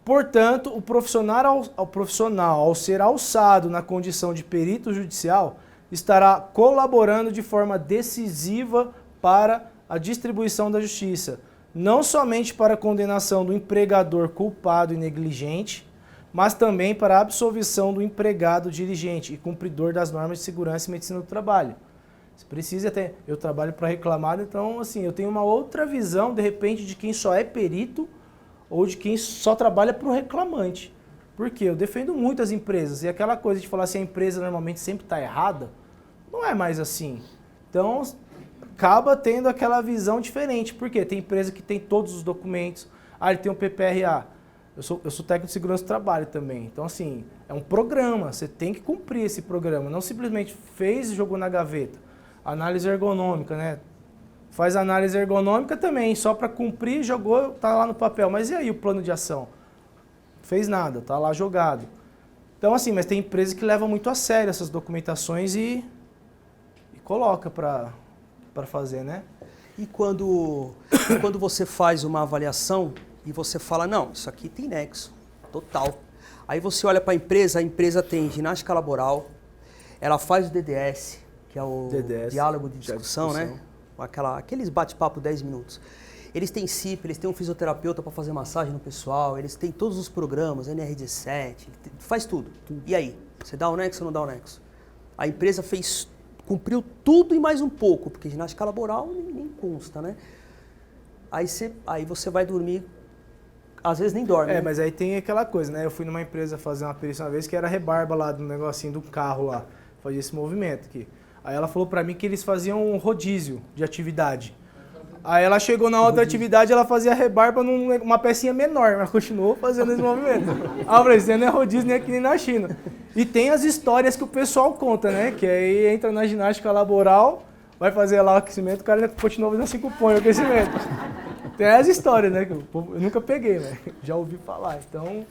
[SPEAKER 1] Portanto, o profissional, ao ser alçado na condição de perito judicial, estará colaborando de forma decisiva para a distribuição da justiça, não somente para a condenação do empregador culpado e negligente, mas também para a absolvição do empregado diligente e cumpridor das normas de segurança e medicina do trabalho. Você precisa até, eu trabalho para reclamado, então assim, eu tenho uma outra visão, de repente, de quem só é perito ou de quem só trabalha para o reclamante. Por quê? Eu defendo muito as empresas, e aquela coisa de falar assim, a empresa normalmente sempre está errada, não é mais assim. Então, acaba tendo aquela visão diferente. Por quê? Tem empresa que tem todos os documentos. Ele tem um PPRA. Eu sou técnico de segurança do trabalho também. Então, assim, é um programa. Você tem que cumprir esse programa. Não simplesmente fez e jogou na gaveta. Análise ergonômica, né? Faz análise ergonômica também. Só para cumprir, jogou, tá lá no papel. Mas e aí o plano de ação? Fez nada, tá lá jogado. Então, assim, mas tem empresa que leva muito a sério essas documentações e coloca para fazer, né?
[SPEAKER 2] E quando você faz uma avaliação e você fala, não, isso aqui tem nexo, total. Aí você olha para a empresa tem ginástica laboral, ela faz o DDS, que é o diálogo de discussão, né? Aqueles bate-papo 10 minutos. Eles têm CIP, eles têm um fisioterapeuta para fazer massagem no pessoal, eles têm todos os programas, NR17, faz tudo. E aí? Você dá o nexo ou não dá o nexo? A empresa cumpriu tudo e mais um pouco, porque ginástica laboral nem consta, né? Aí você vai dormir, às vezes nem dorme.
[SPEAKER 1] Mas aí tem aquela coisa, né? Eu fui numa empresa fazer uma perícia uma vez que era rebarba lá do negocinho do carro lá, fazia esse movimento aqui. Aí ela falou pra mim que eles faziam um rodízio de atividade. Aí ela chegou na outra atividade, ela fazia rebarba numa pecinha menor, mas continuou fazendo esse movimento. Aí eu falei, isso não é rodízio nem aqui nem na China. E tem as histórias que o pessoal conta, né? Que aí entra na ginástica laboral, vai fazer lá o aquecimento, o cara continua fazendo 5 pões o aquecimento. Tem as histórias, né? Que eu nunca peguei, mas já ouvi falar. Então,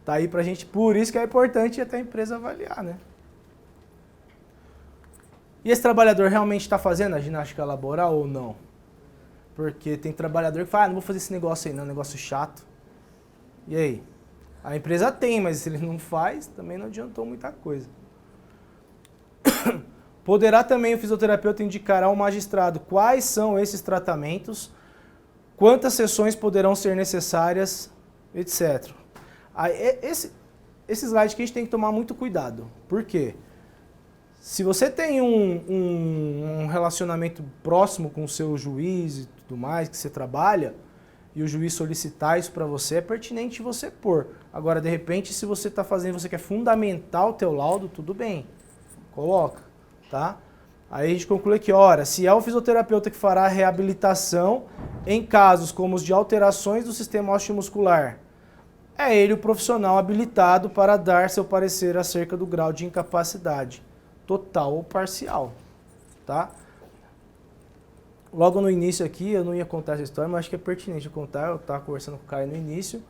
[SPEAKER 1] tá aí pra gente, por isso que é importante até a empresa avaliar, né? E esse trabalhador realmente está fazendo a ginástica laboral ou não? Porque tem trabalhador que fala, não vou fazer esse negócio aí não, é um negócio chato. E aí? A empresa tem, mas se ele não faz, também não adiantou muita coisa. Poderá também o fisioterapeuta indicar ao magistrado quais são esses tratamentos, quantas sessões poderão ser necessárias, etc. Esse slide que a gente tem que tomar muito cuidado. Por quê? Se você tem um relacionamento próximo com o seu juiz e tudo mais, que você trabalha, e o juiz solicitar isso para você, é pertinente você pôr. Agora, de repente, se você está fazendo, você quer fundamentar o teu laudo, tudo bem, coloca, tá? Aí a gente conclui aqui, ora, se é o fisioterapeuta que fará a reabilitação em casos como os de alterações do sistema osteomuscular, é ele o profissional habilitado para dar seu parecer acerca do grau de incapacidade, total ou parcial, tá? Logo no início aqui, eu não ia contar essa história, mas acho que é pertinente eu contar. Eu estava conversando com o Caio no início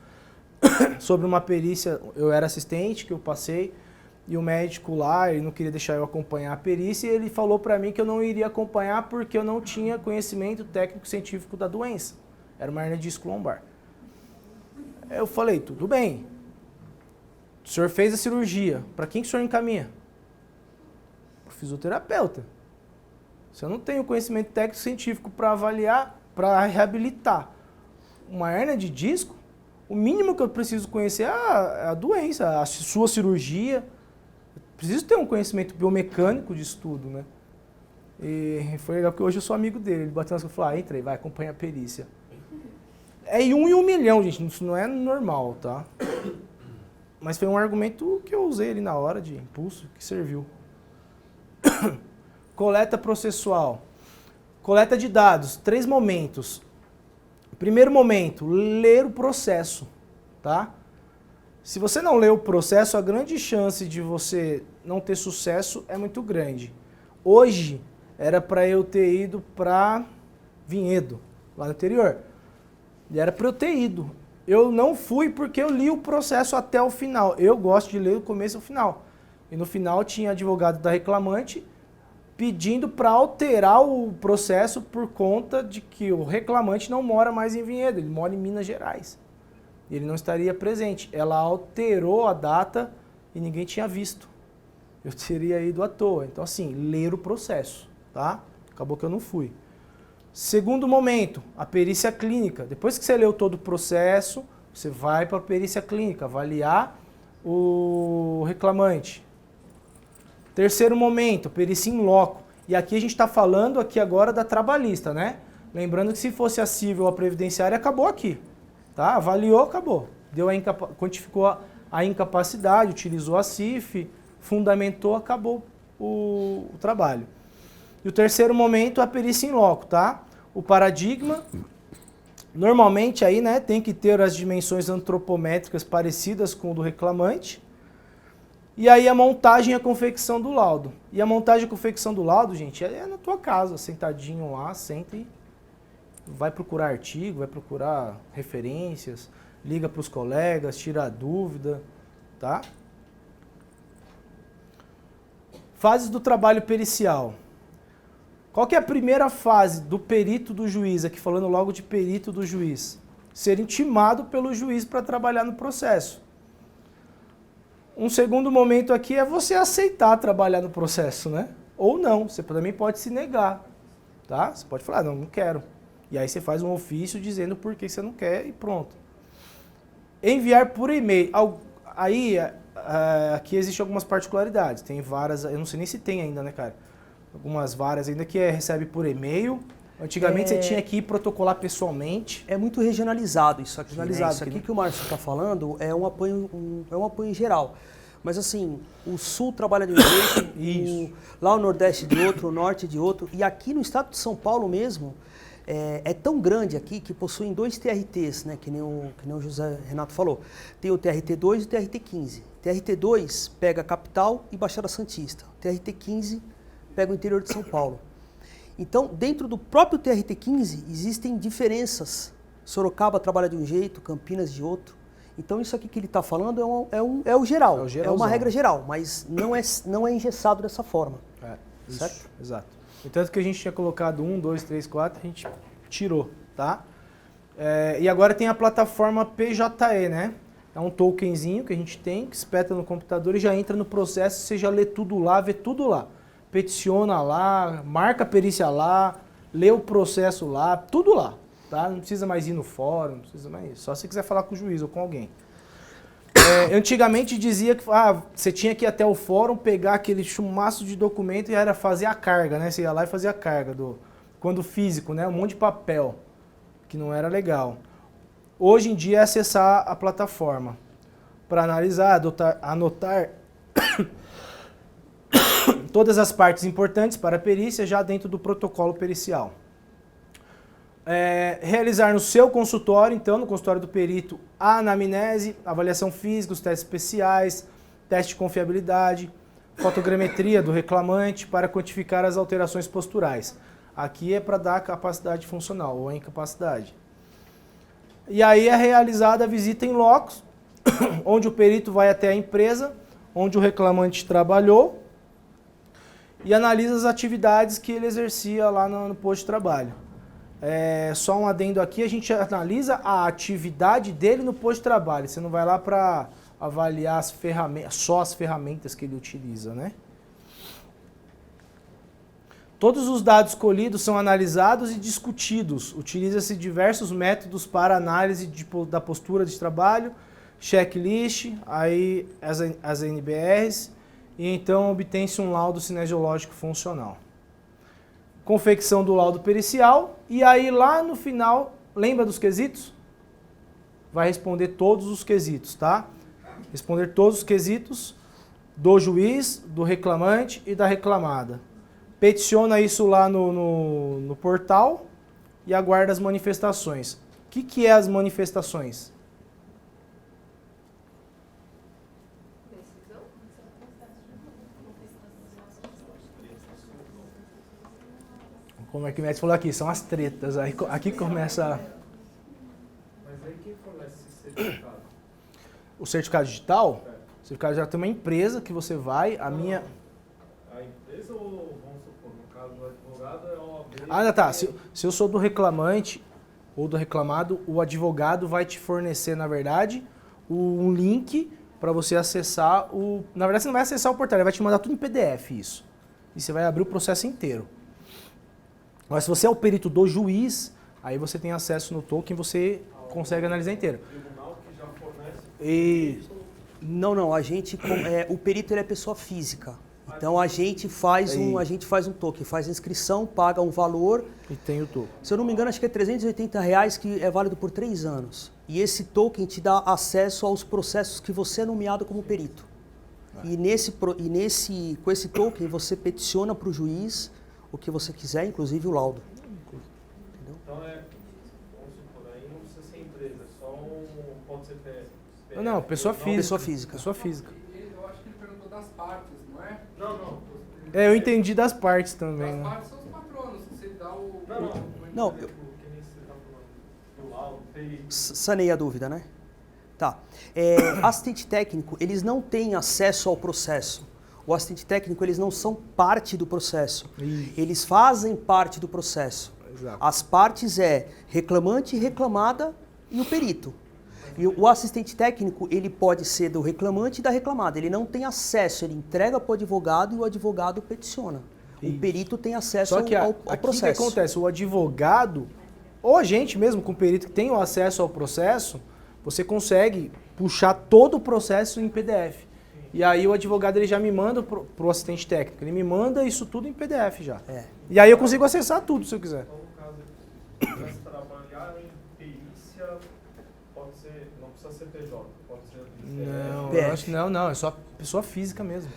[SPEAKER 1] sobre uma perícia. Eu era assistente, que eu passei, e o médico lá, ele não queria deixar eu acompanhar a perícia, e ele falou para mim que eu não iria acompanhar porque eu não tinha conhecimento técnico-científico da doença. Era uma hernia de disco lombar. Eu falei, tudo bem. O senhor fez a cirurgia. Para quem que o senhor encaminha? Para o fisioterapeuta. Se eu não tenho conhecimento técnico-científico para avaliar, para reabilitar uma hérnia de disco, o mínimo que eu preciso conhecer é a doença, a sua cirurgia. Eu preciso ter um conhecimento biomecânico disso tudo, né? E foi legal porque hoje eu sou amigo dele. Ele bateu nas coisas e falou, entra aí, vai, acompanha a perícia. É em 1 milhão, gente, isso não é normal, tá? Mas foi um argumento que eu usei ali na hora de impulso, que serviu. Coleta processual. Coleta de dados, 3 momentos. Primeiro momento, ler o processo, tá? Se você não lê o processo, a grande chance de você não ter sucesso é muito grande. Hoje, era para eu ter ido para Vinhedo, lá no interior. E era para eu ter ido. Eu não fui porque eu li o processo até o final. Eu gosto de ler o começo e o final. E no final tinha advogado da reclamante pedindo para alterar o processo por conta de que o reclamante não mora mais em Vinhedo, ele mora em Minas Gerais. E ele não estaria presente. Ela alterou a data e ninguém tinha visto. Eu teria ido à toa. Então, assim, ler o processo, tá? Acabou que eu não fui. Segundo momento, a perícia clínica. Depois que você leu todo o processo, você vai para a perícia clínica, avaliar o reclamante. Terceiro momento, perícia in loco. E aqui a gente está falando aqui agora da trabalhista, né? Lembrando que se fosse a civil ou a previdenciária, acabou aqui. Tá? Avaliou, acabou. Quantificou a incapacidade, utilizou a CIF, fundamentou, acabou o trabalho. E o terceiro momento, a perícia in loco, tá? O paradigma, normalmente aí, né, tem que ter as dimensões antropométricas parecidas com o do reclamante. E aí a montagem e a confecção do laudo. E a montagem e a confecção do laudo, gente, é na tua casa, sentadinho lá, senta e vai procurar artigo, vai procurar referências, liga para os colegas, tira a dúvida, tá? Fases do trabalho pericial. Qual que é a primeira fase do perito do juiz, aqui falando logo de perito do juiz? Ser intimado pelo juiz para trabalhar no processo. Um segundo momento aqui é você aceitar trabalhar no processo, né? Ou não, você também pode se negar, tá? Você pode falar, não quero. E aí você faz um ofício dizendo por que você não quer e pronto. Enviar por e-mail. Aí, aqui existem algumas particularidades. Tem varas, eu não sei nem se tem ainda, né, cara? Algumas varas ainda que recebe por e-mail. Antigamente você tinha que ir protocolar pessoalmente.
[SPEAKER 2] É muito regionalizado isso aqui.
[SPEAKER 1] Regionalizado,
[SPEAKER 2] Isso aqui,
[SPEAKER 1] né?
[SPEAKER 2] que o Márcio está falando é um apoio em geral. Mas assim, o Sul trabalha de um jeito, lá o Nordeste de outro, o Norte de outro. E aqui no estado de São Paulo mesmo, é tão grande aqui que possuem 2 TRTs, né, que nem o José Renato falou. Tem o TRT2 e o TRT15. TRT2 pega a capital e Baixada Santista. TRT15 pega o interior de São Paulo. Então, dentro do próprio TRT15 existem diferenças. Sorocaba trabalha de um jeito, Campinas de outro. Então, isso aqui que ele está falando é o geral, é uma regra geral, mas não é engessado dessa forma. Certo?
[SPEAKER 1] Isso, exato. Entanto que a gente tinha colocado 1, 2, 3, 4, a gente tirou, tá? E agora tem a plataforma PJE, né? É um tokenzinho que a gente tem, que espeta no computador e já entra no processo, você já lê tudo lá, vê tudo lá. Peticiona lá, marca a perícia lá, lê o processo lá, tudo lá, tá? Não precisa mais ir no fórum, não precisa mais isso. Só se você quiser falar com o juiz ou com alguém. Antigamente dizia que você tinha que ir até o fórum, pegar aquele chumaço de documento e era fazer a carga, né? Você ia lá e fazia a carga, quando físico, né? Um monte de papel, que não era legal. Hoje em dia é acessar a plataforma para analisar, anotar todas as partes importantes para a perícia já dentro do protocolo pericial. Realizar no seu consultório, então, no consultório do perito, a anamnese, avaliação física, os testes especiais, teste de confiabilidade, fotogrametria do reclamante para quantificar as alterações posturais. Aqui é para dar a capacidade funcional ou a incapacidade. E aí é realizada a visita em loco, onde o perito vai até a empresa, onde o reclamante trabalhou, e analisa as atividades que ele exercia lá no posto de trabalho. Só um adendo aqui, a gente analisa a atividade dele no posto de trabalho. Você não vai lá para avaliar as ferramentas, só as ferramentas que ele utiliza, né? Todos os dados colhidos são analisados e discutidos. Utiliza-se diversos métodos para análise da postura de trabalho, checklist, aí as NBRs, e então obtém-se um laudo cinesiológico funcional. Confecção do laudo pericial, e aí lá no final, lembra dos quesitos? Vai responder todos os quesitos, tá? Responder todos os quesitos do juiz, do reclamante e da reclamada. Peticiona isso lá no portal e aguarda as manifestações. O que é as manifestações? Como é que o Médici falou aqui? São as tretas. Aí, aqui começa...
[SPEAKER 3] Mas aí quem fornece esse certificado?
[SPEAKER 1] O certificado digital? O certificado digital tem uma empresa que você vai, a minha...
[SPEAKER 3] A empresa ou, vamos supor, no caso do advogado é a OAB...
[SPEAKER 1] Ah, tá. Se eu sou do reclamante ou do reclamado, o advogado vai te fornecer, na verdade, um link para você acessar o... Na verdade, você não vai acessar o portal, ele vai te mandar tudo em PDF, isso. E você vai abrir o processo inteiro. Mas se você é o perito do juiz, aí você tem acesso no token e você consegue analisar inteiro.
[SPEAKER 3] O tribunal que já fornece...
[SPEAKER 2] Não, o perito ele é pessoa física. Então a gente faz um token, faz a inscrição, paga um valor.
[SPEAKER 1] E tem o token.
[SPEAKER 2] Se eu não me engano, acho que é R$380 que é válido por 3 anos. E esse token te dá acesso aos processos que você é nomeado como perito. E com esse token você peticiona para o juiz o que você quiser, inclusive o laudo. Entendeu?
[SPEAKER 3] Então vamos supor, aí não precisa ser empresa, é só pode ser PF.
[SPEAKER 1] Não, pessoa física.
[SPEAKER 2] Pessoa física.
[SPEAKER 1] Pessoa física.
[SPEAKER 3] Eu acho que ele perguntou das partes, não é? Não.
[SPEAKER 1] Eu entendi das partes também.
[SPEAKER 3] As
[SPEAKER 1] Né?
[SPEAKER 3] partes são os patronos, você dá o...
[SPEAKER 2] Não,
[SPEAKER 3] que nem você está falando, do laudo,
[SPEAKER 2] sanei a dúvida, né? Tá. Assistente técnico, eles não têm acesso ao processo. O assistente técnico, eles não são parte do processo.
[SPEAKER 1] Isso.
[SPEAKER 2] Eles fazem parte do processo.
[SPEAKER 1] Exato.
[SPEAKER 2] As partes é reclamante, reclamada e o perito. E o assistente técnico, ele pode ser do reclamante e da reclamada. Ele não tem acesso, ele entrega para o advogado e o advogado peticiona.
[SPEAKER 1] Isso.
[SPEAKER 2] O perito tem acesso
[SPEAKER 1] Só que
[SPEAKER 2] ao
[SPEAKER 1] aqui
[SPEAKER 2] processo.
[SPEAKER 1] o que acontece? O advogado, ou a gente mesmo com o perito que tem o acesso ao processo, você consegue puxar todo o processo em PDF. E aí o advogado ele já me manda pro assistente técnico. Ele me manda isso tudo em PDF já.
[SPEAKER 2] É.
[SPEAKER 1] E aí eu consigo acessar tudo se eu quiser.
[SPEAKER 4] Então, no caso, se trabalhar em perícia, pode ser, não precisa ser PJ, pode ser
[SPEAKER 1] Não,
[SPEAKER 2] PF.
[SPEAKER 1] eu acho que não, é só pessoa física mesmo.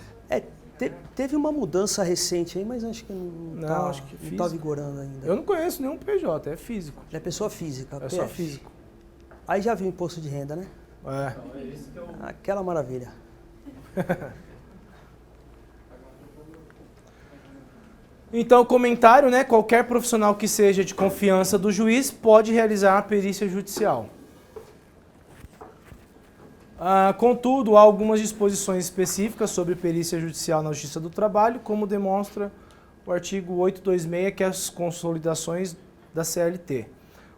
[SPEAKER 2] Teve uma mudança recente aí, mas acho que não
[SPEAKER 1] acho que
[SPEAKER 2] está vigorando ainda.
[SPEAKER 1] Eu não conheço nenhum PJ, é físico.
[SPEAKER 2] É pessoa física,
[SPEAKER 1] É
[SPEAKER 2] PF.
[SPEAKER 1] só físico.
[SPEAKER 2] Aí já viu o imposto de renda, né?
[SPEAKER 1] É.
[SPEAKER 4] Então, é esse que é o...
[SPEAKER 2] Aquela maravilha.
[SPEAKER 1] Então, comentário, né? Qualquer profissional que seja de confiança do juiz pode realizar a perícia judicial. Contudo, há algumas disposições específicas sobre perícia judicial na Justiça do Trabalho, como demonstra o artigo 826, que é as consolidações da CLT.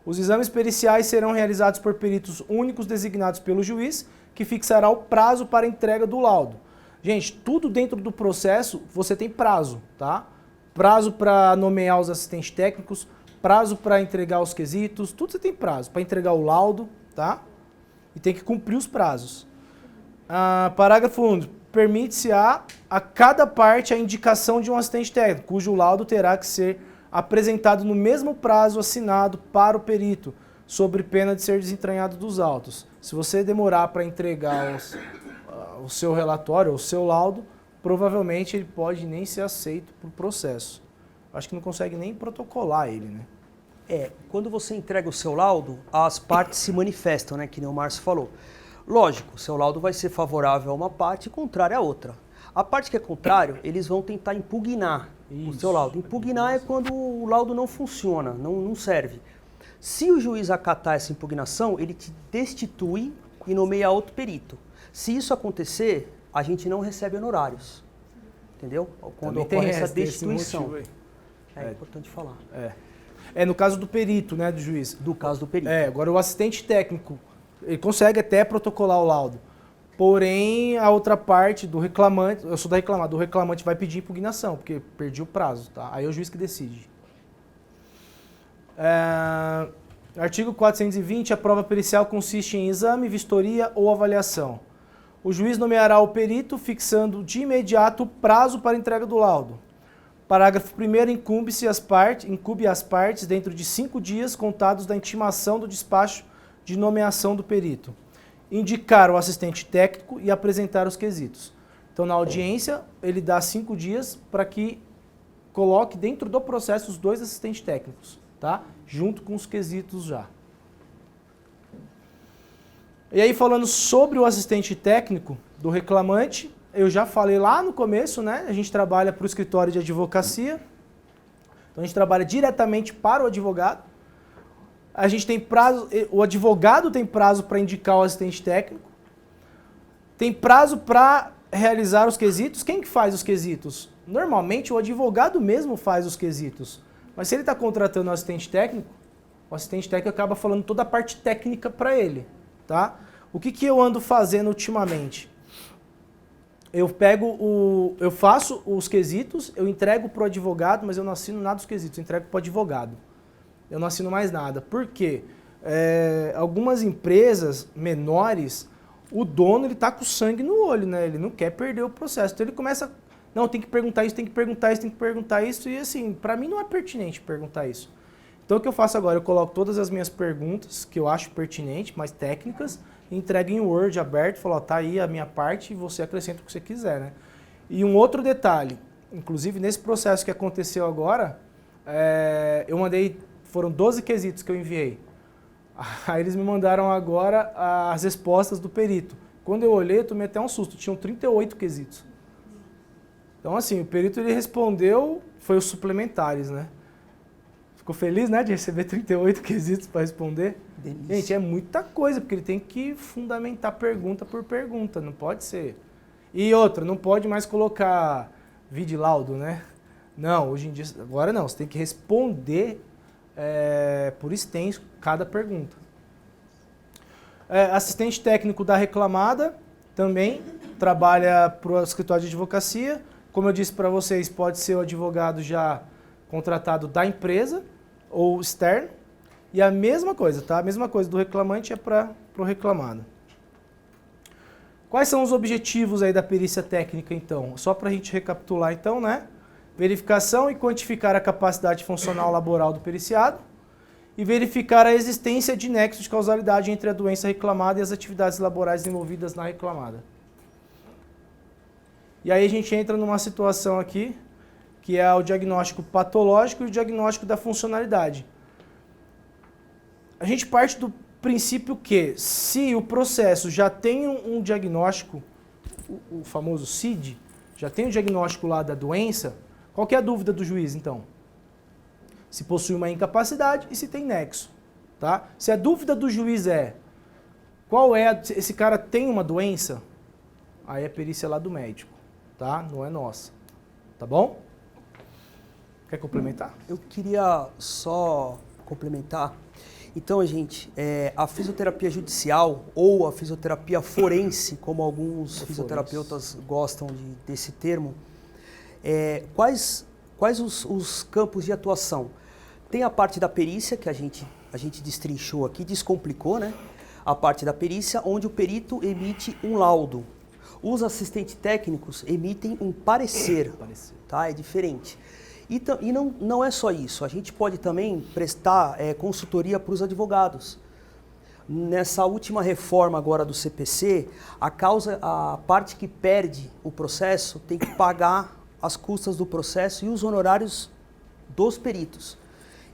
[SPEAKER 1] Os exames periciais serão realizados por peritos únicos designados pelo juiz, que fixará o prazo para a entrega do laudo. Gente, tudo dentro do processo você tem prazo, tá? Prazo para nomear os assistentes técnicos, prazo para entregar os quesitos, tudo você tem prazo. Para entregar o laudo, tá? E tem que cumprir os prazos. Parágrafo 1º. Permite-se a cada parte a indicação de um assistente técnico, cujo laudo terá que ser apresentado no mesmo prazo assinado para o perito, sob pena de ser desentranhado dos autos. Se você demorar para entregar o seu relatório, o seu laudo, provavelmente ele pode nem ser aceito por processo. Acho que não consegue nem protocolar ele, né?
[SPEAKER 2] Quando você entrega o seu laudo, as partes se manifestam, né? Que nem o Márcio falou. Lógico, o seu laudo vai ser favorável a uma parte e contrário a outra. A parte que é contrário, eles vão tentar impugnar o seu laudo. Impugnar é quando o laudo não funciona, não serve. Se o juiz acatar essa impugnação, ele te destitui e nomeia outro perito. Se isso acontecer, a gente não recebe honorários. Entendeu? Quando ocorre essa destituição. É importante falar.
[SPEAKER 1] No caso do perito, né, do juiz.
[SPEAKER 2] Do caso do perito.
[SPEAKER 1] Agora o assistente técnico, ele consegue até protocolar o laudo. Porém, a outra parte do reclamante, eu sou da reclamada, do reclamante vai pedir impugnação, porque perdi o prazo, tá? Aí é o juiz que decide. Artigo 420, a prova pericial consiste em exame, vistoria ou avaliação. O juiz nomeará o perito, fixando de imediato o prazo para a entrega do laudo. Parágrafo 1º, incumbe as partes dentro de 5 dias contados da intimação do despacho de nomeação do perito, indicar o assistente técnico e apresentar os quesitos. Então, na audiência, ele dá 5 dias para que coloque dentro do processo os 2 assistentes técnicos, tá? Junto com os quesitos já. E aí, falando sobre o assistente técnico do reclamante, eu já falei lá no começo, né? A gente trabalha para o escritório de advocacia, então a gente trabalha diretamente para o advogado. A gente tem prazo, o advogado tem prazo para indicar o assistente técnico, tem prazo para realizar os quesitos. Quem que faz os quesitos? Normalmente o advogado mesmo faz os quesitos, mas se ele está contratando um assistente técnico, o assistente técnico acaba falando toda a parte técnica para ele, tá? O que eu ando fazendo ultimamente? Eu faço os quesitos, eu entrego para o advogado, mas eu não assino nada dos quesitos, eu entrego para o advogado. Eu não assino mais nada. Por quê? Algumas empresas menores, o dono ele tá com sangue no olho, né? Ele não quer perder o processo. Então ele começa, não, tem que perguntar isso, tem que perguntar isso, tem que perguntar isso. E assim, para mim não é pertinente perguntar isso. Então o que eu faço agora? Eu coloco todas as minhas perguntas que eu acho pertinentes, mais técnicas, e entrego em Word aberto, falo, ó, tá aí a minha parte e você acrescenta o que você quiser, né? E um outro detalhe, inclusive nesse processo que aconteceu agora, eu mandei, foram 12 quesitos que eu enviei. Aí eles me mandaram agora as respostas do perito. Quando eu olhei, eu tomei até um susto, tinham 38 quesitos. Então assim, o perito ele respondeu, foi os suplementares, né? Ficou feliz, né, de receber 38 quesitos para responder? Delícia. Gente, é muita coisa, porque ele tem que fundamentar pergunta por pergunta, não pode ser. E outra, não pode mais colocar vídeo laudo, né? Não, hoje em dia, agora não, você tem que responder por extenso cada pergunta. Assistente técnico da reclamada também trabalha para o escritório de advocacia. Como eu disse para vocês, pode ser o advogado já contratado da empresa ou externo. E a mesma coisa, tá? A mesma coisa do reclamante é para o reclamado. Quais são os objetivos aí da perícia técnica, então? Só para a gente recapitular, então, né? Verificação e quantificar a capacidade funcional laboral do periciado e verificar a existência de nexo de causalidade entre a doença reclamada e as atividades laborais envolvidas na reclamada. E aí a gente entra numa situação aqui, que é o diagnóstico patológico e o diagnóstico da funcionalidade. A gente parte do princípio que, se o processo já tem um diagnóstico, o famoso CID, já tem o diagnóstico lá da doença, qual que é a dúvida do juiz, então? Se possui uma incapacidade e se tem nexo, tá? Se a dúvida do juiz esse cara tem uma doença, aí é perícia lá do médico, tá? Não é nossa, tá bom? Quer complementar?
[SPEAKER 2] Eu queria só complementar. Então, gente, a fisioterapia judicial ou a fisioterapia forense, como alguns fisioterapeutas gostam desse termo, quais os campos de atuação? Tem a parte da perícia, que a gente destrinchou aqui, descomplicou, né? A parte da perícia, onde o perito emite um laudo. Os assistentes técnicos emitem um parecer, tá? É diferente. E não é só isso, a gente pode também prestar consultoria para os advogados. Nessa última reforma agora do CPC, a parte que perde o processo tem que pagar as custas do processo e os honorários dos peritos.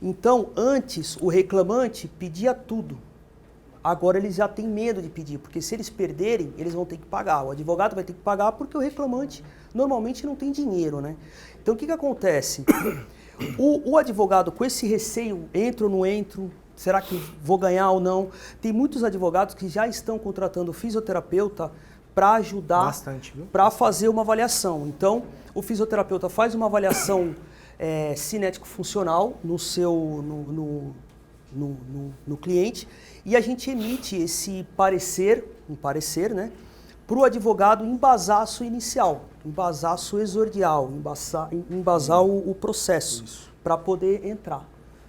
[SPEAKER 2] Então, antes, o reclamante pedia tudo. Agora eles já têm medo de pedir, porque se eles perderem, eles vão ter que pagar. O advogado vai ter que pagar porque o reclamante normalmente não tem dinheiro, né? Então, o que acontece? O advogado, com esse receio, entro ou não entro, será que vou ganhar ou não? Tem muitos advogados que já estão contratando fisioterapeuta para ajudar, para fazer uma avaliação. Então, o fisioterapeuta faz uma avaliação cinético-funcional no cliente e a gente emite esse parecer, né, para o advogado embasar a sua inicial, embasar a sua exordial, embasar o processo para poder entrar.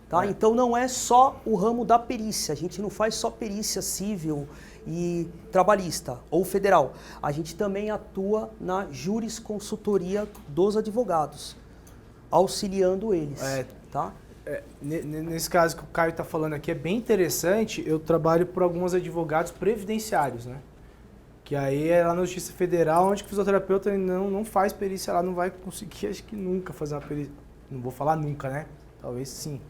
[SPEAKER 2] Tá? Então não é só o ramo da perícia, a gente não faz só perícia civil e trabalhista ou federal. A gente também atua na jurisconsultoria dos advogados, auxiliando eles. Tá?
[SPEAKER 1] Nesse caso que o Caio está falando aqui é bem interessante, eu trabalho por alguns advogados previdenciários, né? Que aí é lá na Justiça Federal, onde o fisioterapeuta não faz perícia lá, não vai conseguir, acho que nunca fazer uma perícia. Não vou falar nunca, né? Talvez sim.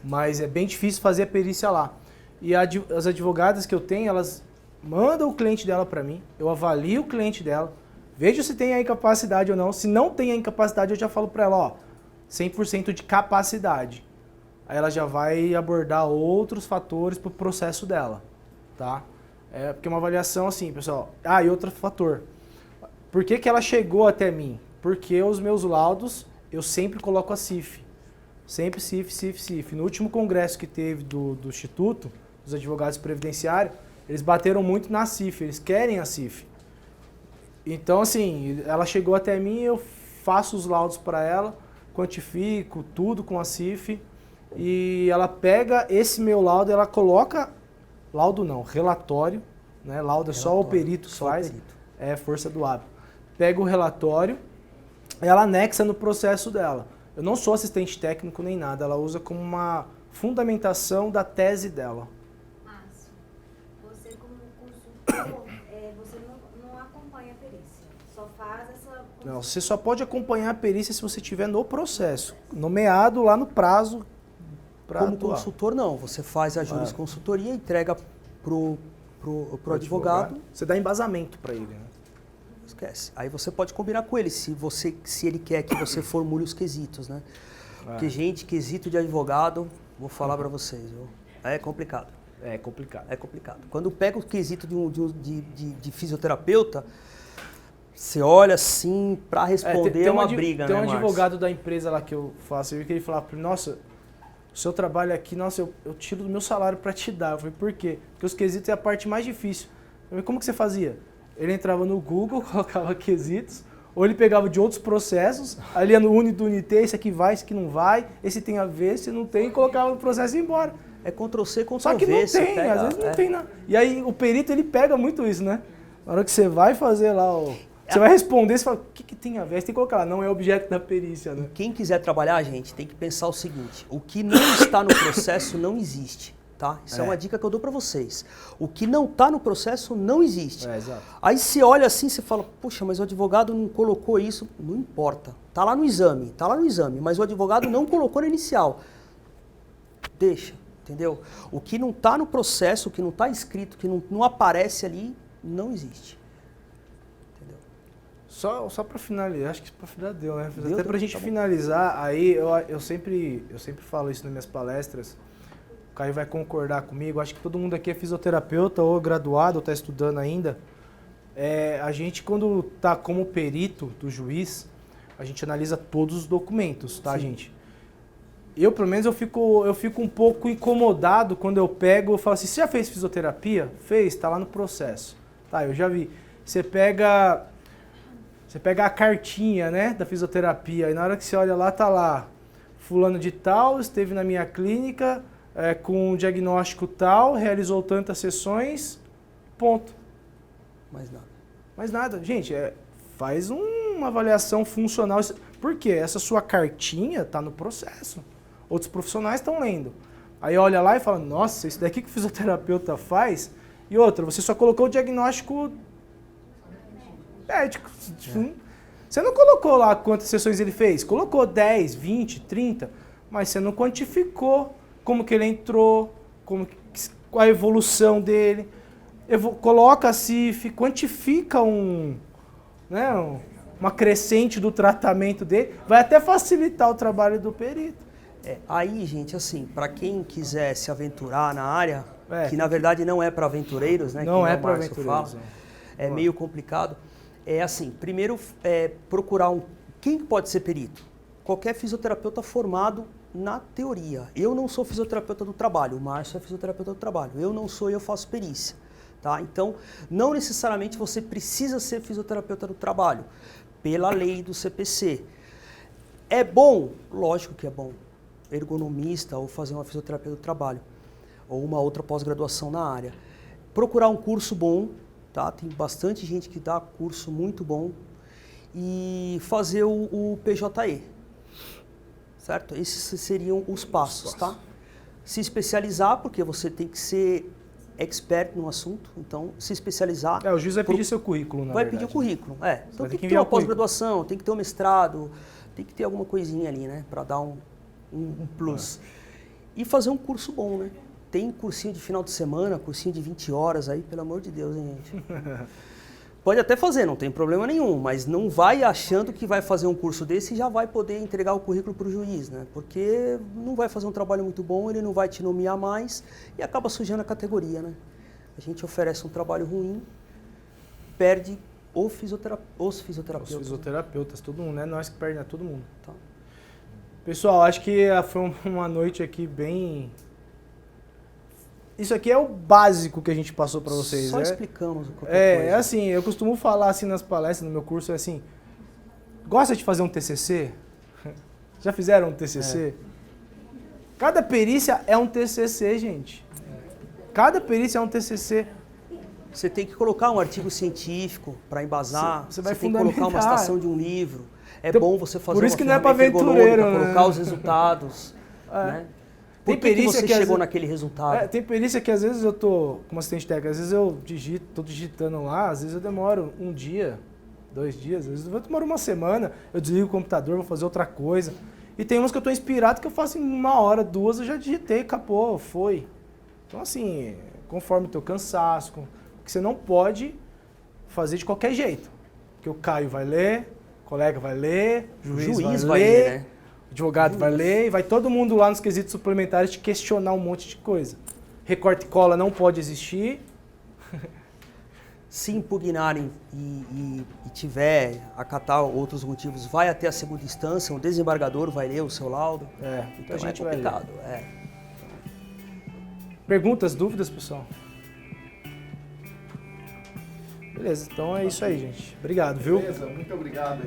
[SPEAKER 1] Mas é bem difícil fazer a perícia lá. E as advogadas que eu tenho, elas mandam o cliente dela para mim, eu avalio o cliente dela, vejo se tem a incapacidade ou não. Se não tem a incapacidade, eu já falo para ela, ó, 100% de capacidade. Aí ela já vai abordar outros fatores para o processo dela, tá? Porque é uma avaliação assim, pessoal. E outro fator. Por que ela chegou até mim? Porque os meus laudos, eu sempre coloco a CIF. Sempre CIF. No último congresso que teve do Instituto, dos Advogados Previdenciários, eles bateram muito na CIF, eles querem a CIF. Então, assim, ela chegou até mim, eu faço os laudos para ela, quantifico tudo com a CIF, e ela pega esse meu laudo, ela coloca, laudo não, relatório, né? Laudo é só o perito que faz, é força do hábito. Pega o relatório, ela anexa no processo dela. Eu não sou assistente técnico nem nada, ela usa como uma fundamentação da tese dela.
[SPEAKER 5] Márcio, você como consultor, você não acompanha a perícia, só faz essa...
[SPEAKER 1] Não, você só pode acompanhar a perícia se você estiver no processo, nomeado lá no prazo para
[SPEAKER 2] Como
[SPEAKER 1] atuar.
[SPEAKER 2] consultor, não. Você faz a jurisconsultoria, entrega pro advogado.
[SPEAKER 1] Você dá embasamento para ele, né?
[SPEAKER 2] Esquece. Aí você pode combinar com ele, se ele quer que você formule os quesitos, né? Porque, gente, quesito de advogado, vou falar para vocês, viu? É complicado.
[SPEAKER 1] É complicado.
[SPEAKER 2] É complicado. Quando pega o quesito de fisioterapeuta, Você olha assim, para responder
[SPEAKER 1] tem
[SPEAKER 2] é uma
[SPEAKER 1] adv-
[SPEAKER 2] briga,
[SPEAKER 1] Tem
[SPEAKER 2] né,
[SPEAKER 1] um
[SPEAKER 2] Márcio?
[SPEAKER 1] advogado da empresa lá que eu faço, eu vi que ele falava, nossa, o seu trabalho aqui, nossa, eu tiro do meu salário para te dar. Eu falei, por quê? Porque os quesitos é a parte mais difícil. Eu falei, como que você fazia? Ele entrava no Google, colocava quesitos, ou ele pegava de outros processos, ali ia no Unit, esse aqui vai, esse aqui não vai, esse tem a ver, esse não tem, e colocava no processo e ia embora.
[SPEAKER 2] É Ctrl-C, Ctrl-V.
[SPEAKER 1] Só que não
[SPEAKER 2] você
[SPEAKER 1] tem,
[SPEAKER 2] pega,
[SPEAKER 1] às vezes não tem nada. E aí o perito, ele pega muito isso, né? Na hora que você vai fazer lá, você vai responder, você fala, o que tem a ver? Você tem que colocar lá, não é objeto da perícia, né?
[SPEAKER 2] Quem quiser trabalhar, gente, tem que pensar o seguinte, o que não está no processo não existe, tá? Isso é uma dica que eu dou para vocês. O que não está no processo não existe.
[SPEAKER 1] Exato.
[SPEAKER 2] Aí você olha assim, você fala, puxa, mas o advogado não colocou isso. Não importa, tá lá no exame, mas o advogado não colocou na inicial. Deixa, entendeu? O que não está no processo, o que não está escrito, que não aparece ali, não existe.
[SPEAKER 1] Só para finalizar, acho que para finalizar deu, né?
[SPEAKER 2] Deu,
[SPEAKER 1] Até para a gente
[SPEAKER 2] tá bom.
[SPEAKER 1] finalizar, aí eu sempre falo isso nas minhas palestras, o Caio vai concordar comigo, acho que todo mundo aqui é fisioterapeuta ou graduado ou está estudando ainda. A gente, quando está como perito do juiz, a gente analisa todos os documentos, tá,
[SPEAKER 2] Sim.
[SPEAKER 1] gente? Eu, pelo menos, eu fico um pouco incomodado quando eu pego e falo assim, você já fez fisioterapia? Fez, está lá no processo. Tá, eu já vi. Você pega a cartinha, né, da fisioterapia, e na hora que você olha lá, tá lá, fulano de tal, esteve na minha clínica com um diagnóstico tal, realizou tantas sessões, ponto.
[SPEAKER 2] Mais nada.
[SPEAKER 1] Mais nada. Gente, faz uma avaliação funcional. Por quê? Essa sua cartinha tá no processo. Outros profissionais estão lendo. Aí olha lá e fala, nossa, isso daqui que o fisioterapeuta faz. E outra, você só colocou o diagnóstico médico. Você não colocou lá quantas sessões ele fez. Colocou 10, 20, 30, mas você não quantificou como que ele entrou, qual a evolução dele. Coloca a CIF, quantifica uma crescente do tratamento dele, vai até facilitar o trabalho do perito.
[SPEAKER 2] Aí, gente, assim, para quem quiser se aventurar na área, que na
[SPEAKER 1] que-
[SPEAKER 2] verdade não é para aventureiros, né?
[SPEAKER 1] Não
[SPEAKER 2] que
[SPEAKER 1] é
[SPEAKER 2] o
[SPEAKER 1] para
[SPEAKER 2] Márcio
[SPEAKER 1] aventureiros.
[SPEAKER 2] fala, é meio complicado. É assim, primeiro procurar quem pode ser perito? Qualquer fisioterapeuta formado na teoria. Eu não sou fisioterapeuta do trabalho, o Márcio é fisioterapeuta do trabalho. Eu faço perícia. Tá? Então, não necessariamente você precisa ser fisioterapeuta do trabalho, pela lei do CPC. É bom? Lógico que é bom. Ergonomista ou fazer uma fisioterapia do trabalho, ou uma outra pós-graduação na área. Procurar um curso bom, tá? Tem bastante gente que dá curso muito bom, e fazer o PJE, certo? Esses seriam os passos, tá? Se especializar, porque você tem que ser expert no assunto, então se especializar.
[SPEAKER 1] O juiz vai pedir seu currículo, na
[SPEAKER 2] Vai
[SPEAKER 1] verdade.
[SPEAKER 2] pedir o currículo, Então
[SPEAKER 1] vai
[SPEAKER 2] tem
[SPEAKER 1] ter que
[SPEAKER 2] que ter
[SPEAKER 1] enviar
[SPEAKER 2] uma
[SPEAKER 1] o currículo.
[SPEAKER 2] pós-graduação, tem que ter um mestrado, tem que ter alguma coisinha ali, né? Para dar um plus. E fazer um curso bom, né? Tem cursinho de final de semana, cursinho de 20 horas aí, pelo amor de Deus, hein, gente? Pode até fazer, não tem problema nenhum, mas não vai achando que vai fazer um curso desse e já vai poder entregar o currículo para o juiz, né? Porque não vai fazer um trabalho muito bom, ele não vai te nomear mais e acaba sujando a categoria, né? A gente oferece um trabalho ruim, perde os fisioterapeutas.
[SPEAKER 1] Os
[SPEAKER 2] né?
[SPEAKER 1] fisioterapeutas, todo mundo, não é nós que perdemos, é todo mundo.
[SPEAKER 2] Tá.
[SPEAKER 1] Pessoal, acho que foi uma noite aqui bem... Isso aqui é o básico que a gente passou para vocês,
[SPEAKER 2] Só
[SPEAKER 1] né?
[SPEAKER 2] explicamos qualquer coisa.
[SPEAKER 1] É assim, eu costumo falar assim nas palestras, no meu curso, gosta de fazer um TCC? Já fizeram um TCC? Cada perícia é um TCC, gente. Cada perícia é um TCC.
[SPEAKER 2] Você tem que colocar um artigo científico para embasar,
[SPEAKER 1] Você vai
[SPEAKER 2] tem que colocar uma
[SPEAKER 1] fundamentar.
[SPEAKER 2] citação de um livro. É
[SPEAKER 1] Então,
[SPEAKER 2] bom você fazer
[SPEAKER 1] por isso
[SPEAKER 2] uma
[SPEAKER 1] que não é pra
[SPEAKER 2] ferramenta
[SPEAKER 1] aventureiro,
[SPEAKER 2] ergonômica,
[SPEAKER 1] né?
[SPEAKER 2] colocar os resultados, né? Por
[SPEAKER 1] Tem
[SPEAKER 2] que
[SPEAKER 1] perícia
[SPEAKER 2] você
[SPEAKER 1] que às
[SPEAKER 2] chegou
[SPEAKER 1] vezes-
[SPEAKER 2] naquele resultado?
[SPEAKER 1] Tem perícia que às vezes eu tô como assistente técnico, às vezes eu tô digitando lá, às vezes eu demoro um dia, 2 dias, às vezes eu demoro uma semana, eu desligo o computador, vou fazer outra coisa. E tem uns que eu tô inspirado que eu faço em 1 hora, 2, eu já digitei, acabou, foi. Então assim, conforme o teu cansaço, porque você não pode fazer de qualquer jeito. Porque o Caio vai ler, o colega vai ler, o juiz vai ler,
[SPEAKER 2] né?
[SPEAKER 1] o advogado vai ler e vai todo mundo lá nos quesitos suplementares te questionar um monte de coisa. Recorte e cola não pode existir.
[SPEAKER 2] Se impugnarem e tiver, acatar outros motivos, vai até a segunda instância, um desembargador vai ler o seu laudo.
[SPEAKER 1] Então
[SPEAKER 2] Então
[SPEAKER 1] a gente
[SPEAKER 2] é
[SPEAKER 1] vai ler.
[SPEAKER 2] complicado.
[SPEAKER 1] Perguntas, dúvidas, pessoal? Beleza, então é isso aí, gente. Obrigado, viu?
[SPEAKER 6] Beleza, muito obrigado.